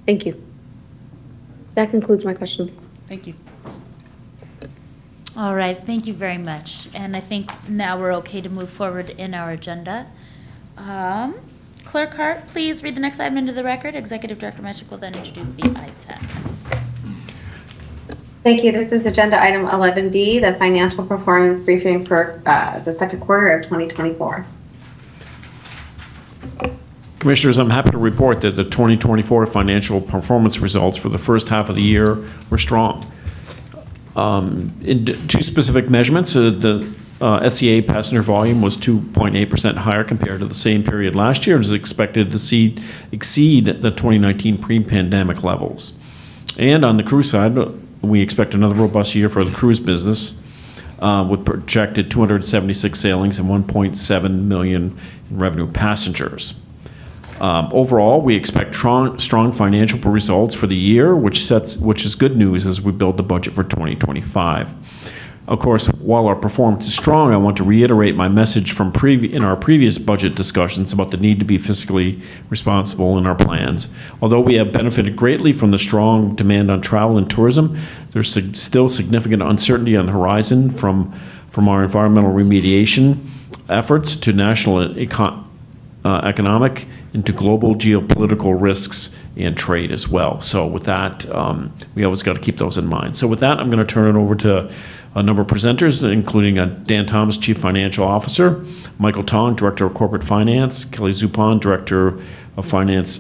Thank you. That concludes my questions. Thank you. All right, thank you very much. And I think now we're okay to move forward in our agenda. Clerk Hart, please read the next item into the record. Executive Director Metric will then introduce the item. Thank you. This is agenda item 11B, the financial performance briefing for the second quarter of 2024. Commissioners, I'm happy to report that the 2024 financial performance results for the first half of the year were strong. In two specific measurements, the SEA passenger volume was 2.8% higher compared to the same period last year, and is expected to exceed the 2019 pre-pandemic levels. And on the cruise side, we expect another robust year for the cruise business, with projected 276 sailings and 1.7 million in revenue passengers. Overall, we expect strong financial results for the year, which is good news as we build the budget for 2025. Of course, while our performance is strong, I want to reiterate my message from in our previous budget discussions about the need to be fiscally responsible in our plans. Although we have benefited greatly from the strong demand on travel and tourism, there's still significant uncertainty on the horizon from our environmental remediation efforts to national economic and to global geopolitical risks and trade as well. So with that, we always got to keep those in mind. So with that, I'm going to turn it over to a number of presenters, including Dan Thomas, Chief Financial Officer, Michael Tong, Director of Corporate Finance, Kelly Zupon, Director of Finance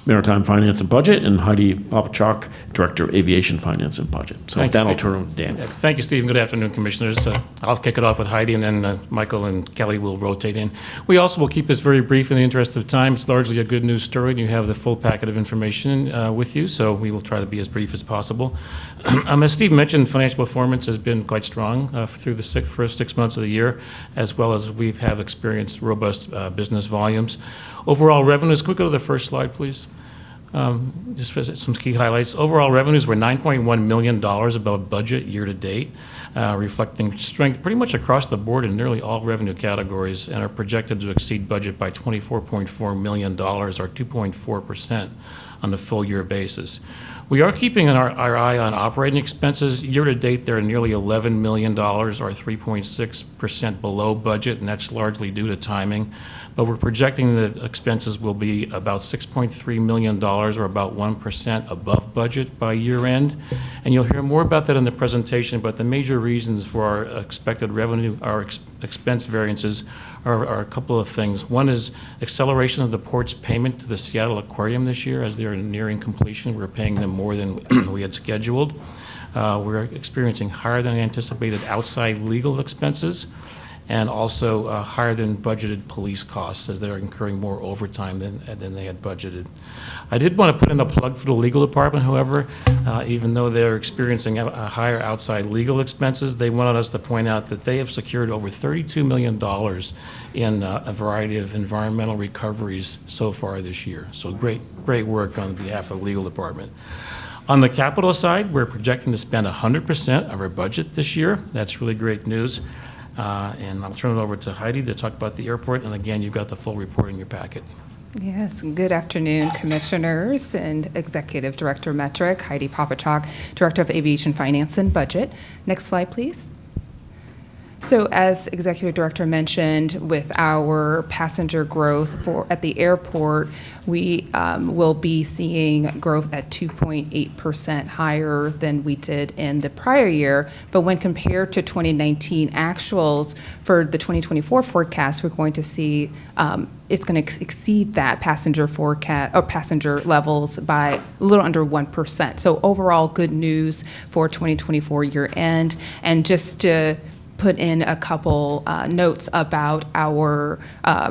Maritime Finance and Budget, and Heidi Popachok, Director of Aviation Finance and Budget. So with that, I'll turn it over to Dan. Thank you, Steve. Good afternoon, Commissioners. I'll kick it off with Heidi, and then Michael and Kelly will rotate in. We also will keep this very brief in the interest of time. It's largely a good news story, and you have the full packet of information with you, so we will try to be as brief as possible. As Steve mentioned, financial performance has been quite strong through the first 6 months of the year, as well as we have experienced robust business volumes. Overall revenues, can we go to the first slide, please? Just for some key highlights. Overall revenues were $9.1 million above budget year to date, reflecting strength pretty much across the board in nearly all revenue categories, and are projected to exceed budget by $24.4 million, or 2.4% on a full year basis. We are keeping our eye on operating expenses. Year to date, they're nearly $11 million, or 3.6% below budget, and that's largely due to timing. But we're projecting that expenses will be about $6.3 million, or about 1% above budget by year end. And you'll hear more about that in the presentation, but the major reasons for our expected revenue, our expense variances are a couple of things. One is acceleration of the port's payment to the Seattle Aquarium this year. As they're nearing completion, we're paying them more than we had scheduled. We're experiencing higher than anticipated outside legal expenses, and also higher than budgeted police costs, as they're incurring more overtime than they had budgeted. I did want to put in a plug for the legal department, however. Even though they're experiencing a higher outside legal expenses, they wanted us to point out that they have secured over $32 million in a variety of environmental recoveries so far this year. So great work on behalf of the legal department. On the capital side, we're projecting to spend 100% of our budget this year. That's really great news. And I'll turn it over to Heidi to talk about the airport. And again, you've got the full report in your packet. Yes, good afternoon, Commissioners and Executive Director Metric, Heidi Popachok, Director of Aviation Finance and Budget. Next slide, please. So as Executive Director mentioned, with our passenger growth at the airport, we will be seeing growth at 2.8% higher than we did in the prior year. But when compared to 2019 actuals for the 2024 forecast, we're going to see it's going to exceed that passenger forecast or passenger levels by a little under 1%. So overall, good news for 2024 year end. And just to put in a couple notes about our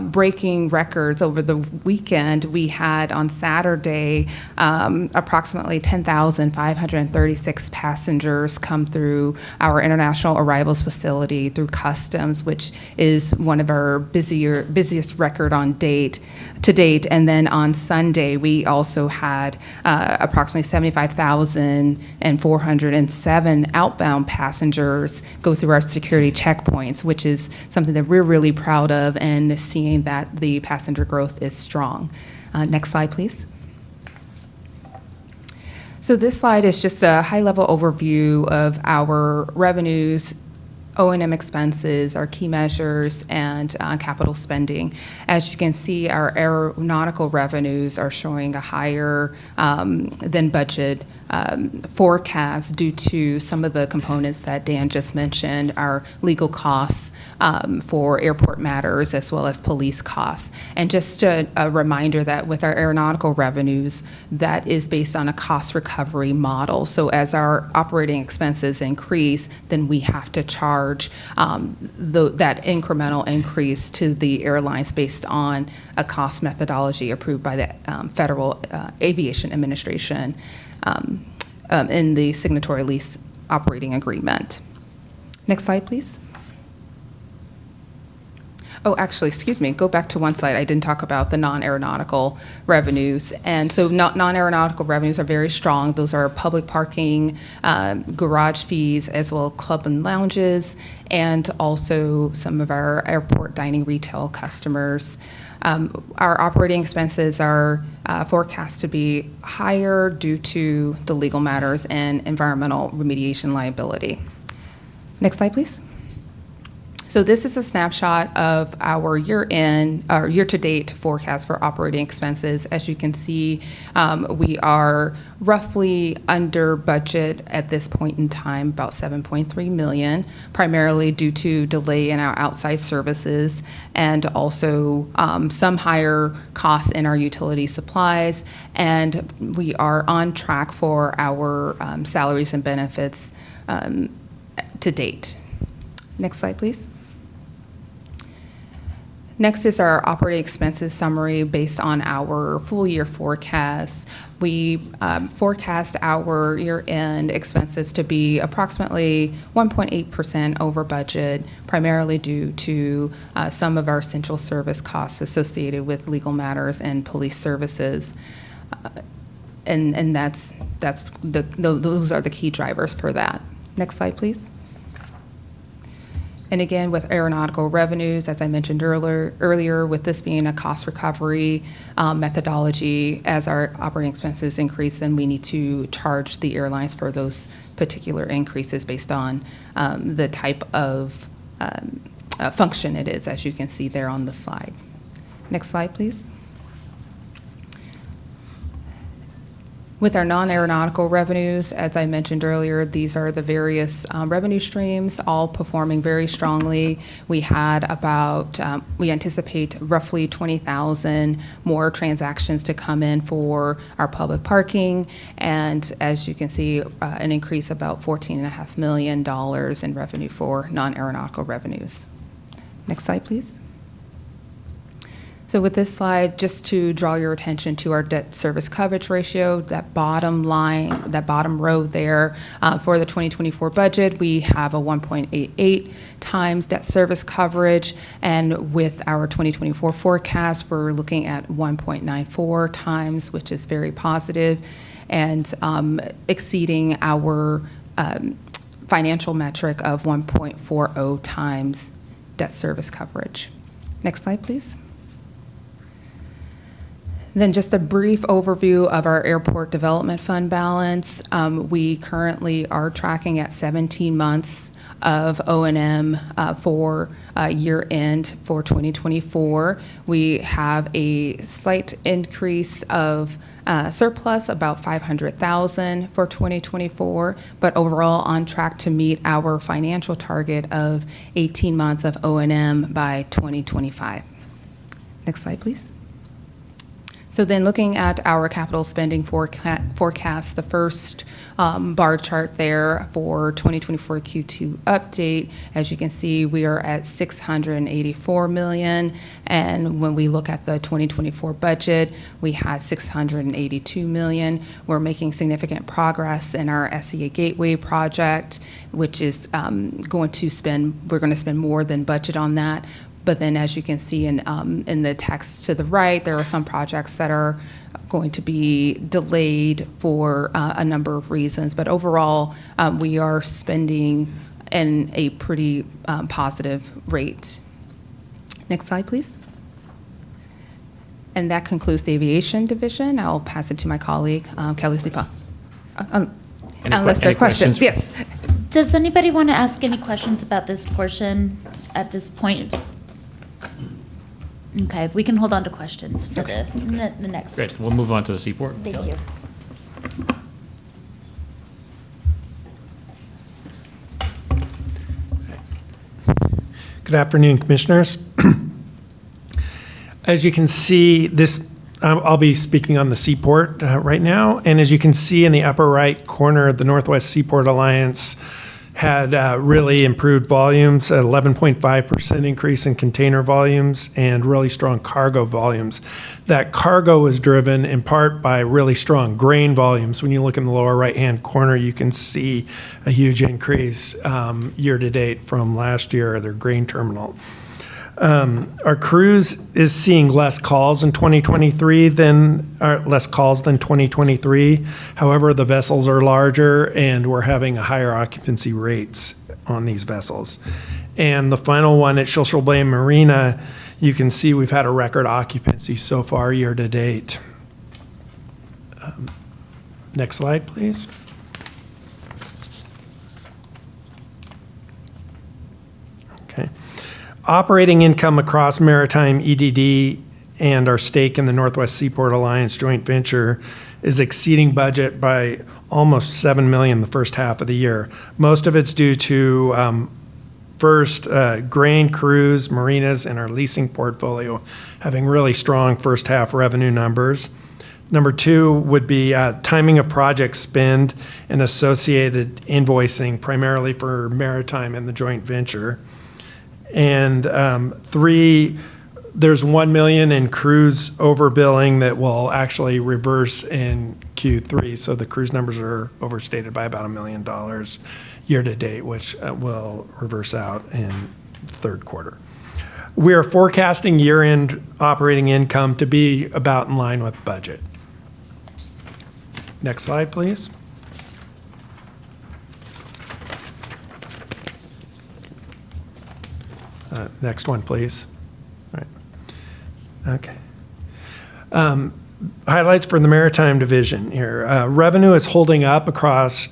breaking records over the weekend. We had on Saturday approximately 10,536 passengers come through our international arrivals facility through customs, which is one of our busiest record to date. And then on Sunday, we also had approximately 75,407 outbound passengers go through our security checkpoints, which is something that we're really proud of, and seeing that the passenger growth is strong. Next slide, please. So this slide is just a high-level overview of our revenues, O&M expenses, our key measures, and capital spending. As you can see, our aeronautical revenues are showing a higher than budget forecast due to some of the components that Dan just mentioned, our legal costs for airport matters, as well as police costs. And just a reminder that with our aeronautical revenues, that is based on a cost recovery model. So as our operating expenses increase, then we have to charge that incremental increase to the airlines based on a cost methodology approved by the Federal Aviation Administration in the signatory lease operating agreement. Next slide, please. Oh, actually, excuse me, go back to one slide. I didn't talk about the non-aeronautical revenues. And so non-aeronautical revenues are very strong. Those are public parking, garage fees, as well as club and lounges, and also some of our airport dining retail customers. Our operating expenses are forecast to be higher due to the legal matters and environmental remediation liability. Next slide, please. So this is a snapshot of our year-to-date forecast for operating expenses. As you can see, we are roughly under budget at this point in time, about $7.3 million, primarily due to delay in our outside services and also some higher costs in our utility supplies. And we are on track for our salaries and benefits to date. Next slide, please. Next is our operating expenses summary based on our full year forecast. We forecast our year-end expenses to be approximately 1.8% over budget, primarily due to some of our central service costs associated with legal matters and police services. And those are the key drivers for that. Next slide, please. And again, with aeronautical revenues, as I mentioned earlier, with this being a cost recovery methodology, as our operating expenses increase, then we need to charge the airlines for those particular increases based on the type of function it is, as you can see there on the slide. Next slide, please. With our non-aeronautical revenues, as I mentioned earlier, these are the various revenue streams, all performing very strongly. We had we anticipate roughly 20,000 more transactions to come in for our public parking, and as you can see, an increase about $14.5 million in revenue for non-aeronautical revenues. Next slide, please. So with this slide, just to draw your attention to our debt service coverage ratio, that bottom line, that bottom row there, for the 2024 budget, we have a 1.88 times debt service coverage, and with our 2024 forecast, we're looking at 1.94 times, which is very positive, and exceeding our financial metric of 1.40 times debt service coverage. Next slide, please. Then just a brief overview of our airport development fund balance. We currently are tracking at 17 months of O&M for year end for 2024. We have a slight increase of surplus, about $500,000 for 2024, but overall on track to meet our financial target of 18 months of O&M by 2025. Next slide, please. So then looking at our capital spending forecast, the first bar chart there for 2024 Q2 update, as you can see, we are at $684 million. And when we look at the 2024 budget, we had $682 million. We're making significant progress in our SEA Gateway project, which is we're going to spend more than budget on that. But then, as you can see in the text to the right, there are some projects that are going to be delayed for a number of reasons. But overall, we are spending in a pretty positive rate. Next slide, please. And that concludes the aviation division. I'll pass it to my colleague, Kelly Sipa. Unless there are questions. Yes. Does anybody want to ask any questions about this portion at this point? Okay, we can hold on to questions for the next. Great, we'll move on to the Seaport. Thank you. Good afternoon, Commissioners. As you can see, I'll be speaking on the Seaport right now, and as you can see in the upper right corner, the Northwest Seaport Alliance had really improved volumes, an 11.5% increase in container volumes and really strong cargo volumes. That cargo was driven in part by really strong grain volumes. When you look in the lower right-hand corner, you can see a huge increase year to date from last year at their grain terminal. Our cruise is seeing less calls in 2023 less calls than 2023. However, the vessels are larger and we're having a higher occupancy rates on these vessels. And the final one at Shilshole Bay Marina, you can see we've had a record occupancy so far year to date. Next slide, please. Okay. Operating income across Maritime EDD and our stake in the Northwest Seaport Alliance joint venture is exceeding budget by almost $7 million the first half of the year. Most of it's due to first, grain, cruise, marinas, and our leasing portfolio having really strong first half revenue numbers. Number two would be timing of project spend and associated invoicing, primarily for Maritime and the joint venture. And three, there's $1 million in cruise overbilling that will actually reverse in Q3. So the cruise numbers are overstated by about $1 million year to date, which will reverse out in third quarter. We are forecasting year-end operating income to be about in line with budget. Next slide, please. Next one, please. All right. Okay. Highlights for the Maritime Division here. Revenue is holding up across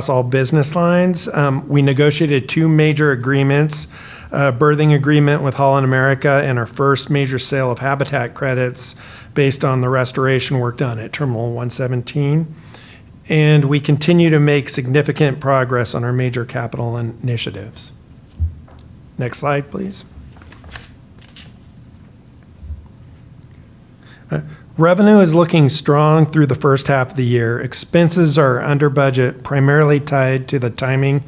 all business lines. We negotiated two major agreements, a berthing agreement with Holland America and our first major sale of habitat credits based on the restoration work done at Terminal 117. And we continue to make significant progress on our major capital initiatives. Next slide, please. Revenue is looking strong through the first half of the year. Expenses are under budget, primarily tied to the timing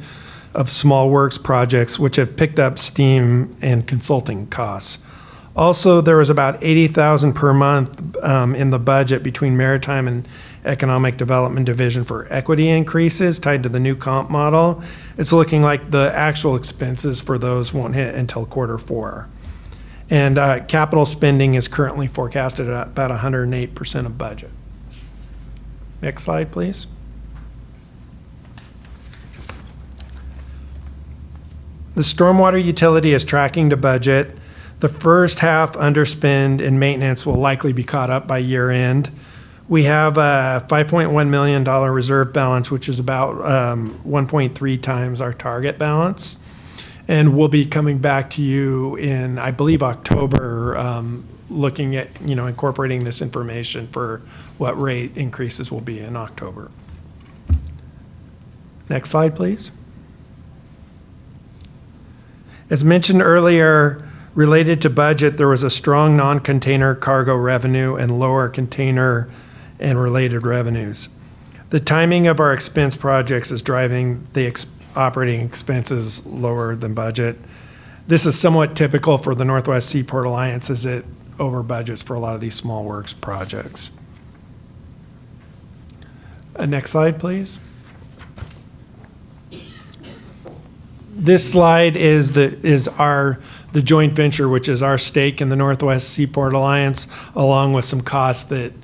of small works projects, which have picked up steam and consulting costs. Also, there was about $80,000 per month in the budget between Maritime and Economic Development Division for equity increases tied to the new comp model. It's looking like the actual expenses for those won't hit until quarter four. And capital spending is currently forecasted at about 108% of budget. Next slide, please. The stormwater utility is tracking to budget. The first half underspend in maintenance will likely be caught up by year end. We have a $5.1 million reserve balance, which is about 1.3 times our target balance. And we'll be coming back to you in, I believe, October, looking at, incorporating this information for what rate increases will be in October. Next slide, please. As mentioned earlier, related to budget, there was a strong non-container cargo revenue and lower container and related revenues. The timing of our expense projects is driving the operating expenses lower than budget. This is somewhat typical for the Northwest Seaport Alliance as it over budgets for a lot of these small works projects. Next slide, please. This slide is the joint venture, which is our stake in the Northwest Seaport Alliance, along with some costs that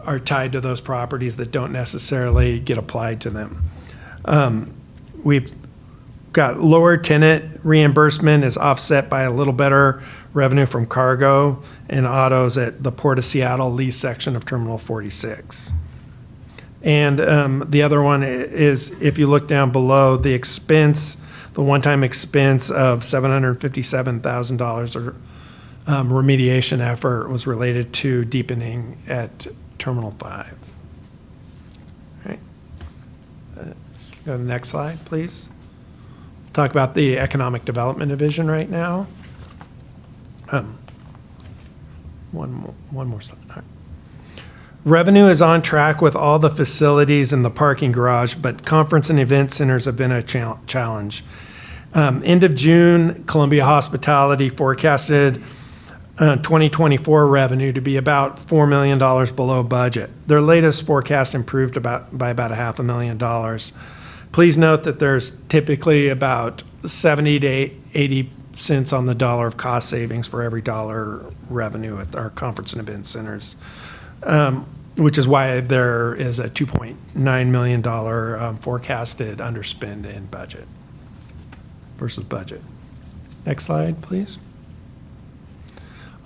are tied to those properties that don't necessarily get applied to them. We've got lower tenant reimbursement is offset by a little better revenue from cargo and autos at the Port of Seattle lease section of Terminal 46. And the other one is, if you look down below, the expense, the one-time expense of $757,000 or remediation effort was related to deepening at Terminal 5. All right. Go to the next slide, please. Talk about the Economic Development Division right now. One more slide. All right. Revenue is on track with all the facilities in the parking garage, but conference and event centers have been a challenge. End of June, Columbia Hospitality forecasted 2024 revenue to be about $4 million below budget. Their latest forecast improved by about $500,000. Please note that there's typically about 70 to 80 cents on the dollar of cost savings for every dollar revenue at our conference and event centers, which is why there is a $2.9 million forecasted underspend in budget versus budget. Next slide, please.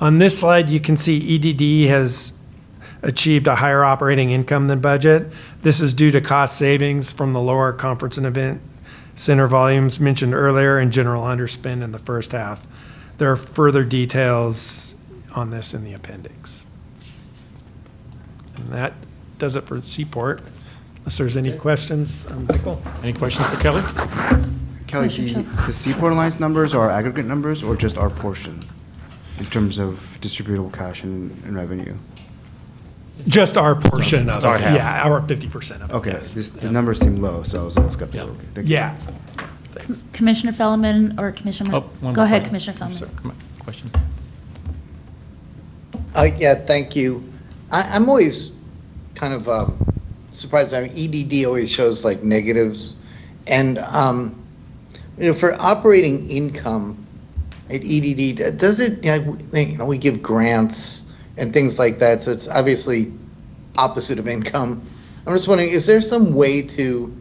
On this slide, you can see EDD has achieved a higher operating income than budget. This is due to cost savings from the lower conference and event center volumes mentioned earlier and general underspend in the first half. There are further details on this in the appendix. And that does it for Seaport. Unless there's any questions, Michael? Any questions for Kelly? Kelly, the Seaport Alliance numbers are aggregate numbers or just our portion in terms of distributable cash and revenue? Just our portion of it. our half. Yeah, our 50% of it. Okay, yes. the numbers seem low, so I was almost skeptical. Yeah. Okay, thank you. Yeah. Commissioner Fellman or Commissioner? Oh, one Go more ahead, question. Commissioner Fellman. Sorry, come on, question. Yeah, thank you. I'm always kind of surprised. I mean, EDD always shows like negatives. And, for operating income at EDD, does it, we give grants and things like that. So it's obviously opposite of income. I'm just wondering, is there some way to,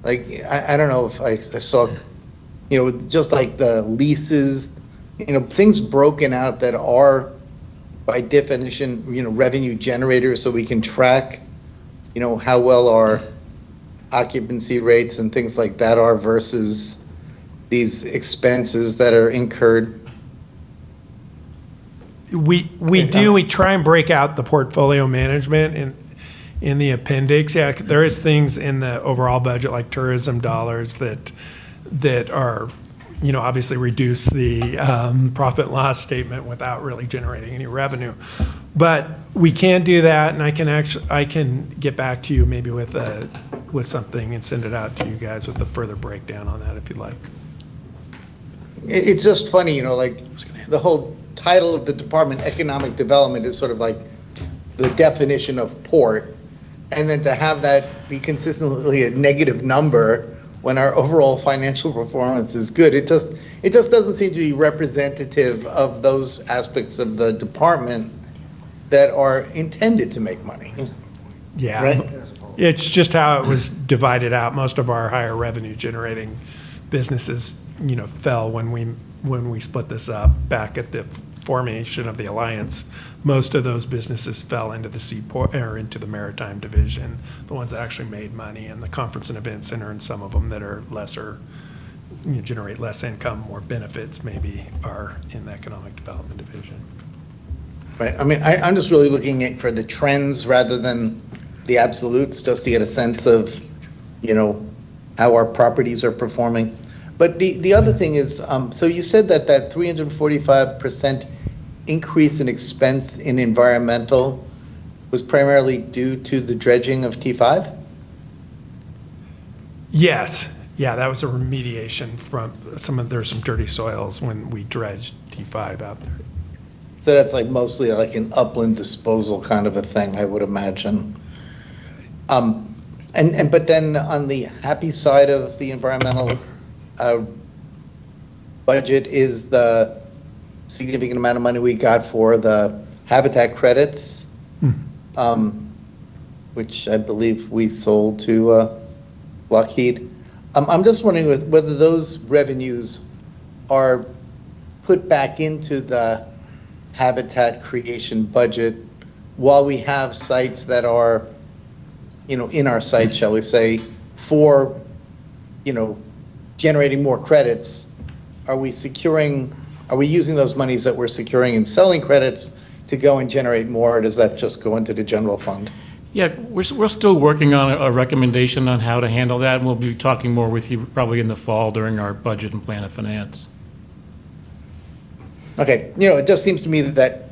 I don't know if I saw, just like the leases, things broken out that are by definition, revenue generators, so we can track, how well our occupancy rates and things like that are versus these expenses that are incurred? We try and break out the portfolio management in the appendix. Yeah, there is things in the overall budget like tourism dollars that are, obviously reduce the profit and loss statement without really generating any revenue. But we can do that, and I can get back to you maybe with something and send it out to you guys with a further breakdown on that if you'd like. It's just funny, the whole title of the department, economic development, is sort of like the definition of port. And then to have that be consistently a negative number when our overall financial performance is good, it just doesn't seem to be representative of those aspects of the department that are intended to make money. Yeah, right? It's just how it was divided out. Most of our higher revenue generating businesses, fell when we split this up back at the formation of the alliance. Most of those businesses fell into the Seaport or into the Maritime Division, the ones that actually made money, and the Conference and Event Center, and some of them that are lesser, generate less income, more benefits, maybe are in the Economic Development Division. Right. I mean, I'm just really looking for the trends rather than the absolutes, just to get a sense of, how our properties are performing. But the other thing is, so you said that 345% increase in expense in environmental was primarily due to the dredging of T5? Yes. Yeah, that was a remediation from there's some dirty soils when we dredged T5 out there. So that's mostly like an upland disposal kind of a thing, I would imagine. But then on the happy side of the environmental budget is the significant amount of money we got for the habitat credits, which I believe we sold to Lockheed. I'm just wondering whether those revenues are put back into the habitat creation budget while we have sites that are, in our site, shall we say, for, generating more credits. Are we using those monies that we're securing and selling credits to go and generate more, or does that just go into the general fund? Yeah, we're still working on a recommendation on how to handle that, and we'll be talking more with you probably in the fall during our budget and plan of finance. Okay, it just seems to me that,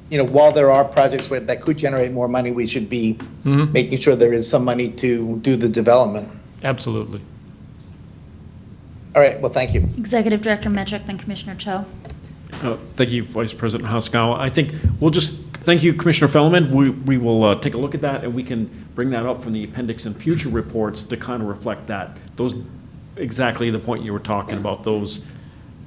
while there are projects that could generate more money, we should be making sure there is some money to do the development. Absolutely. All right, well, thank you. Executive Director Metric, then Commissioner Cho. Thank you, Vice President Hasegawa. I think we'll just, thank you, Commissioner Fellman. We will take a look at that, and we can bring that up from the appendix in future reports to kind of reflect that. Those, exactly the point you were talking about, those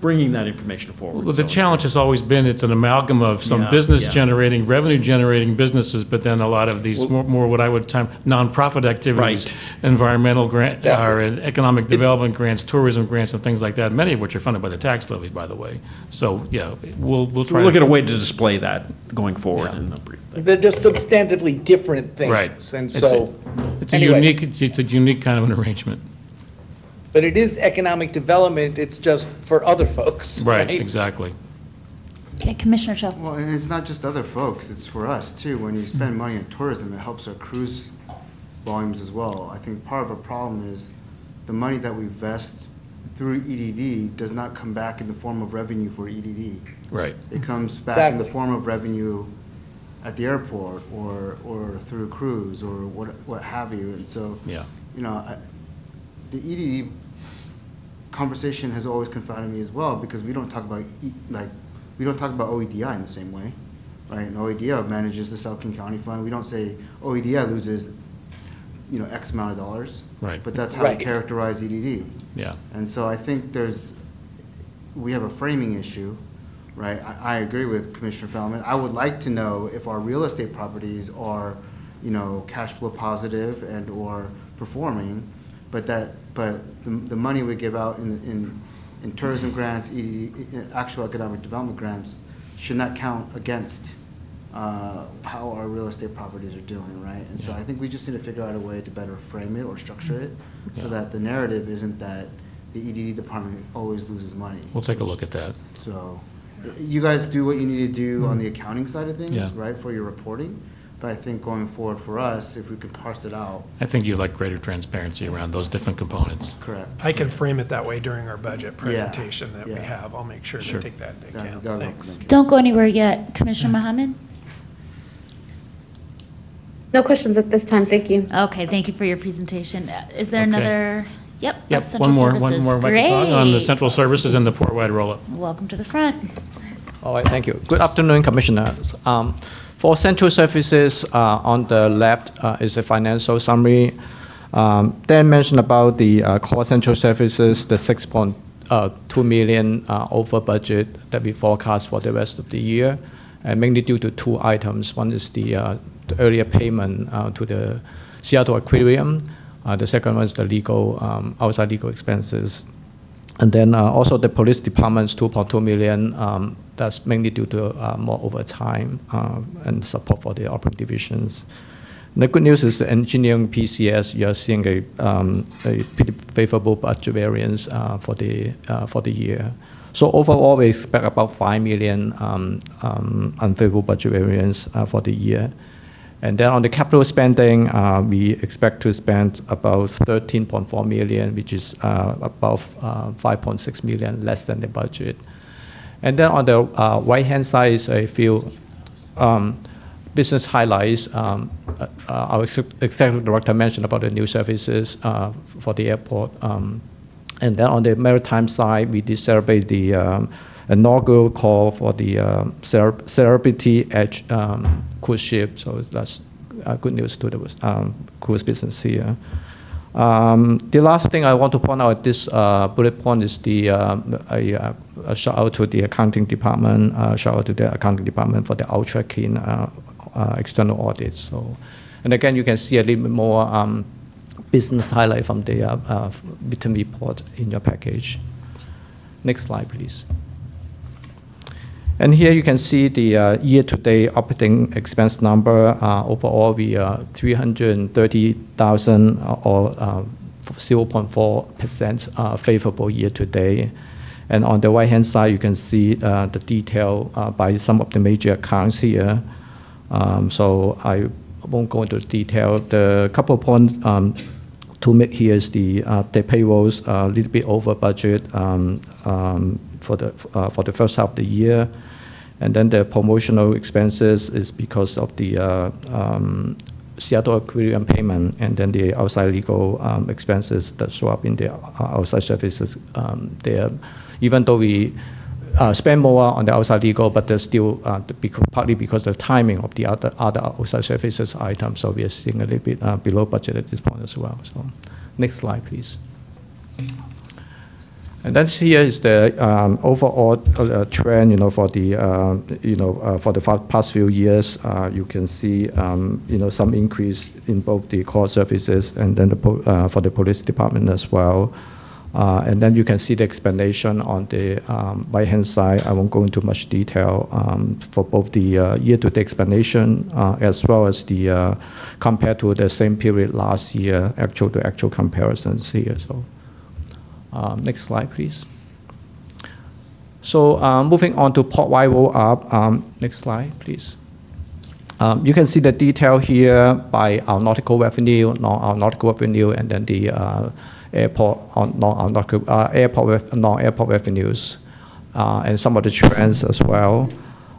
bringing that information forward. Well, the So- challenge has always been, it's an amalgam of some Yeah, business-generating, revenue-generating businesses, but then a lot of these more what I would term nonprofit activities, Right. environmental grants, Exactly. or economic development grants, tourism grants, and things like that, many of which are funded by the tax levy, by the way. So, yeah, we'll So try we'll to. look at a way to display that going forward Yeah. in a brief thing. They're just substantively different things. Right. And It's so, It's a anyway. unique kind of an arrangement. but it is economic development, it's just for other folks. Right, exactly. Okay, Commissioner Cho. Well, and it's not just other folks, it's for us too. When you spend money on tourism, it helps our cruise volumes as well. I think part of our problem is the money that we invest through EDD does not come back in the form of revenue for EDD. Right. It comes back in the Exactly. form of revenue at the airport or through cruise or what have you. And so, Yeah. you know, the EDD conversation has always confounded me as well because we don't talk about we don't talk about OEDI in the same way, right? And OEDI manages the South King County Fund. We don't say OEDI loses, X amount of dollars. Right. But that's how Right. we characterize EDD. Yeah. And so I think we have a framing issue, right? I agree with Commissioner Fellman. I would like to know if our real estate properties are, cash flow positive and or performing, but the money we give out in tourism grants, actual economic development grants, should not count against how our real estate properties are doing, right? And so I think we just need to figure out a way to better frame it or structure it so that the narrative isn't that the EDD department always loses money. We'll take a look at that. So you guys do what you need to do on the accounting side of things, Yeah. right, for your reporting. But I think going forward for us, if we can parse it out. I think you'd like greater transparency around those different components. Correct. I can frame it that way during our budget Yeah, presentation that we yeah. have. I'll make sure to Sure. take that into That- account. that'll help. Thanks. Thank you. Don't go anywhere yet. Commissioner Mohammed? No questions at this time, thank you. Okay, thank you for your presentation. Is there Okay. another? Yep. Yep, Central one Services. more microphone on the Great. central services and the port-wide roll-up. Welcome to the front. All right, thank you. Good afternoon, Commissioners. For central services, on the left is a financial summary. Dan mentioned about the core central services, the 6.2 million over budget that we forecast for the rest of the year, and mainly due to two items. One is the earlier payment to the Seattle Aquarium. The second one is the outside legal expenses. And then also the police department's 2.2 million, that's mainly due to more overtime and support for the operating divisions. And the good news is the engineering PCS, you're seeing a pretty favorable budget variance for the year. So overall, we expect about 5 million unfavorable budget variance for the year. And then on the capital spending, we expect to spend about 13.4 million, which is about 5.6 million less than the budget. And then on the right-hand side is a few business highlights. Our executive director mentioned about the new services for the airport. And then on the maritime side, we did celebrate the inaugural call for the Celebrity Edge cruise ship. So that's good news to the cruise business here. The last thing I want to point out at this bullet point is a shout out to the accounting department, shout out to the accounting department for the ultra clean external audits. So, and again, you can see a little bit more business highlight from the written report in your package. Next slide, please. And here you can see the year-to-date operating expense number. Overall, we are 330,000 or 0.4% favorable year-to-date. And on the right-hand side, you can see the detail by some of the major accounts here. So I won't go into detail. The couple of points to make here is the payrolls a little bit over budget for the first half of the year. And then the promotional expenses is because of the Seattle Aquarium payment, and then the outside legal expenses that show up in the outside services there. Even though we spend more on the outside legal, but there's still partly because of the timing of the other outside services items, so we are seeing a little bit below budget at this point as well. So, next slide, please. And then here is the overall trend, for the, for the past few years. You can see, some increase in both the core services and then for the police department as well. And then you can see the explanation on the right-hand side. I won't go into much detail for both the year-to-date explanation as well as the compared to the same period last year, actual to actual comparisons here. So. Next slide, please. So moving on to port-wide roll-up. Next slide, please. You can see the detail here by our nautical revenue, non-nautical revenue, and then the airport non-airport revenues, and some of the trends as well.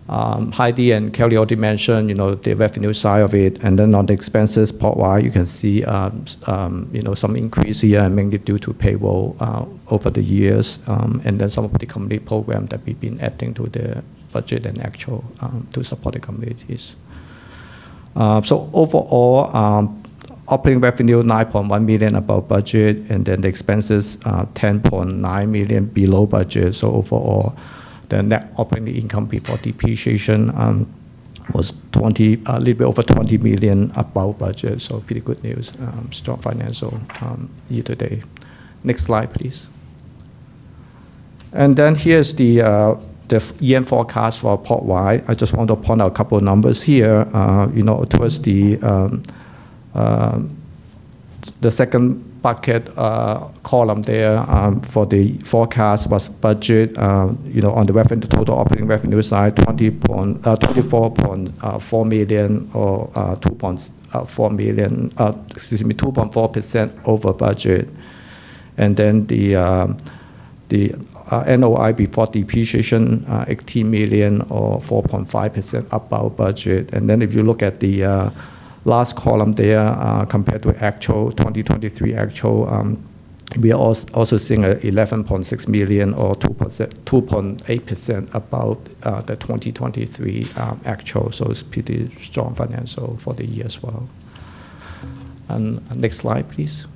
Heidi and Kelly already mentioned, the revenue side of it, and then on the expenses port-wide, you can see, some increase here, mainly due to payroll over the years, and then some of the community programs that we've been adding to the budget and actual to support the communities. So overall, operating revenue 9.1 million above budget, and then the expenses 10.9 million below budget. So overall, the net operating income before depreciation was a little bit over 20 million above budget. So pretty good news, strong financial year to date. Next slide, please. And then here's the year forecast for port-wide. I just want to point out a couple of numbers here. Towards the second bucket column there for the forecast was budget, on the revenue, total operating revenue side, 24.4 million or 2.4% over budget. And then the NOI before depreciation, 18 million or 4.5% above budget. And then if you look at the last column there, compared to actual 2023 actual, we are also seeing a 11.6 million or 2.8% above the 2023 actual. So it's pretty strong financial for the year as well. And next slide, please.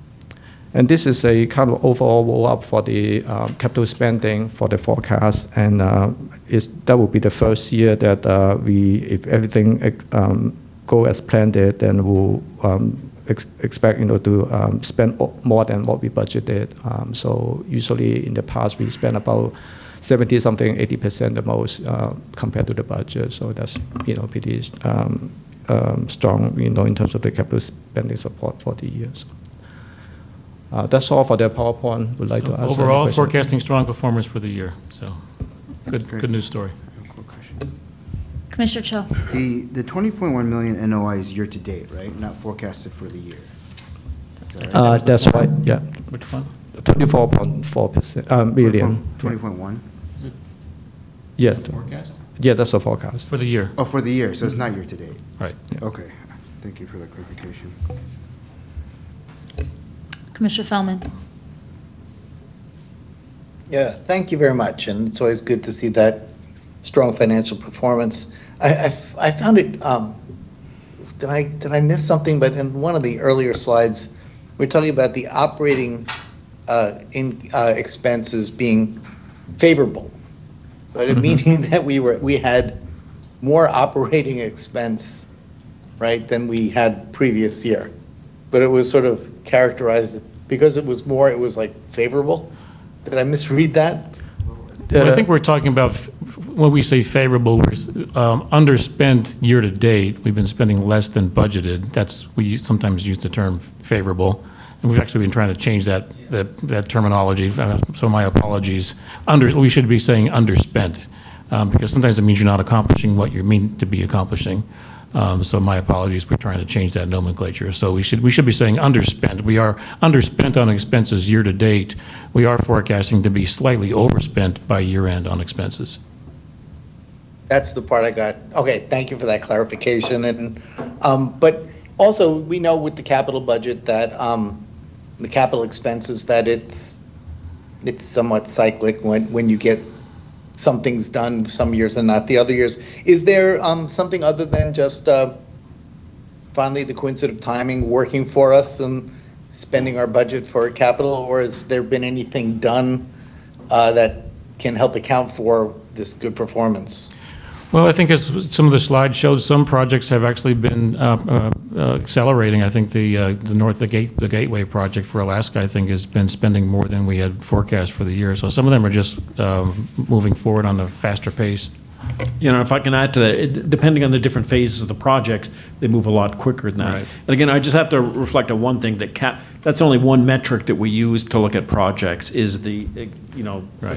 And this is a kind of overall roll-up for the capital spending for the forecast, and that will be the first year that if everything go as planned, then we'll expect to spend more than what we budgeted. So usually in the past we spend about 70-something, 80% the most compared to the budget. So that's pretty strong in terms of the capital spending support for the years. That's all for the PowerPoint. Would like to ask overall forecasting strong performance for the year. So good news story. Commissioner Cho. The 20.1 million NOI is year to date, right? Not forecasted for the year. That's right. Yeah. Which one? 24.4% million. 20.1. Is it? Yeah. Forecast? Yeah, that's a forecast for the year. Oh, for the year. So it's not year to date. Right. Yeah. Okay. Thank you for that clarification. Commissioner Feldman. Yeah, thank you very much. And it's always good to see that strong financial performance. I found it, did I miss something? But in one of the earlier slides, we're talking about the operating expenses being favorable, but meaning that we had more operating expense, right, than we had previous year. But it was sort of characterized, because it was more, it was like favorable. Did I misread that? Well, I think we're talking about, when we say favorable, we're underspent year to date. We've been spending less than budgeted. We sometimes use the term favorable. And we've actually been trying to change that terminology. So my apologies. We should be saying underspent, because sometimes it means you're not accomplishing what you mean to be accomplishing. So my apologies, we're trying to change that nomenclature. So we should be saying underspent. We are underspent on expenses year to date. We are forecasting to be slightly overspent by year end on expenses. That's the part I got. Okay, thank you for that clarification. And but also we know with the capital budget that the capital expenses that it's somewhat cyclic when you get some things done some years and not the other years. Is there something other than just finally the coincident timing working for us and spending our budget for capital, or has there been anything done that can help account for this good performance? Well, I think as some of the slides showed, some projects have actually been accelerating. I think the Gateway project for Alaska, I think, has been spending more than we had forecast for the year. So some of them are just moving forward on a faster pace. You know, if I can add to that, depending on the different phases of the projects, they move a lot quicker than that. Right. And again, I just have to reflect on one thing, that's only one metric that we use to look at projects is the, the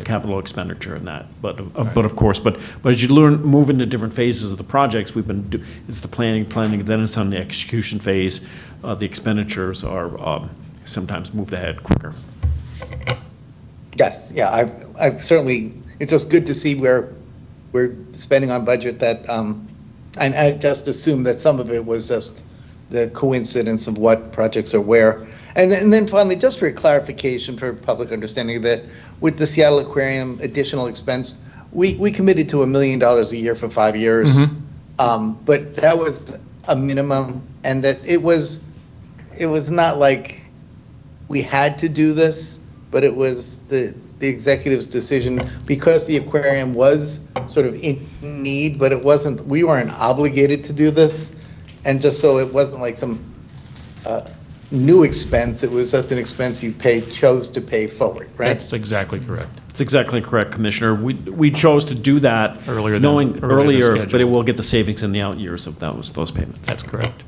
capital expenditure in that. But of course, but as you move into different phases of the projects, it's the planning, then it's on the execution phase. The expenditures are sometimes moved ahead quicker. Yes, yeah, I've certainly, it's just good to see where we're spending on budget that, and I just assumed that some of it was just the coincidence of what projects are where. And then finally, just for clarification for public understanding, that with the Seattle Aquarium additional expense, we committed to $1 million a year for 5 years. But that was a minimum, and that it was not like we had to do this, but it was the executive's decision because the aquarium was sort of in need, but we weren't obligated to do this. And just so it wasn't like some new expense, it was just an expense you chose to pay forward, right? That's exactly correct. That's exactly correct, Commissioner. We chose to do that earlier, but it will get the savings in the out years of those payments. That's correct.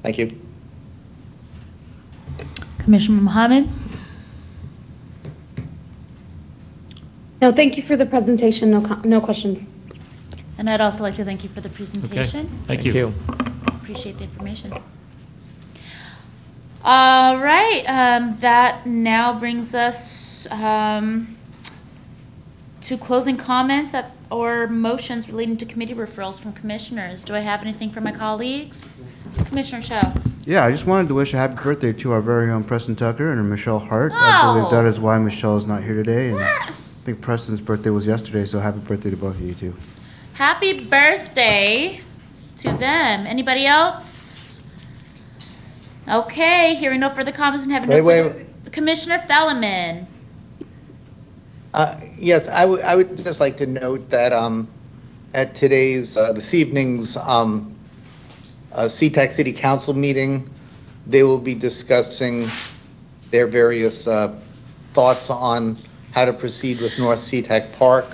Thank you. Commissioner Mohammed? No, thank you for the presentation. No questions. And I'd also like to thank you for the presentation. Okay. Thank you. Appreciate the information. All right, that now brings us to closing comments or motions relating to committee referrals from commissioners. Do I have anything from my colleagues? Commissioner Cho. Yeah, I just wanted to wish a happy birthday to our very own Preston Tucker and Michelle Hart. I believe that is why Michelle is not here today. And I think Preston's birthday was yesterday, so happy birthday to both of you too. Happy birthday to them. Anybody else? Okay, hearing no further comments and having no further. Commissioner Felleman. Yes, I would just like to note that at this evening's Sea-Tac City Council meeting, they will be discussing their various thoughts on how to proceed with North Sea-Tac Park.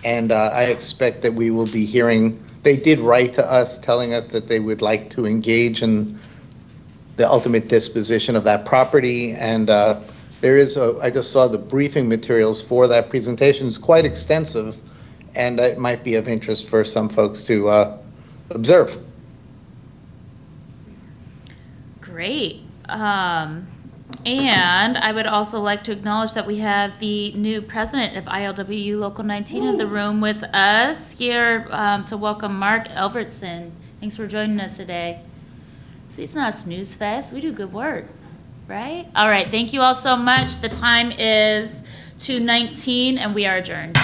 And I expect that we will be hearing, they did write to us telling us that they would like to engage in the ultimate disposition of that property. And I just saw the briefing materials for that presentation. It's quite extensive, and it might be of interest for some folks to observe. Great. And I would also like to acknowledge that we have the new president of ILWU Local 19 in the room with us here to welcome Mark Elvertson. Thanks for joining us today. See, it's not a snooze fest. We do good work, right? All right. Thank you all so much. The time is 2:19 and we are adjourned.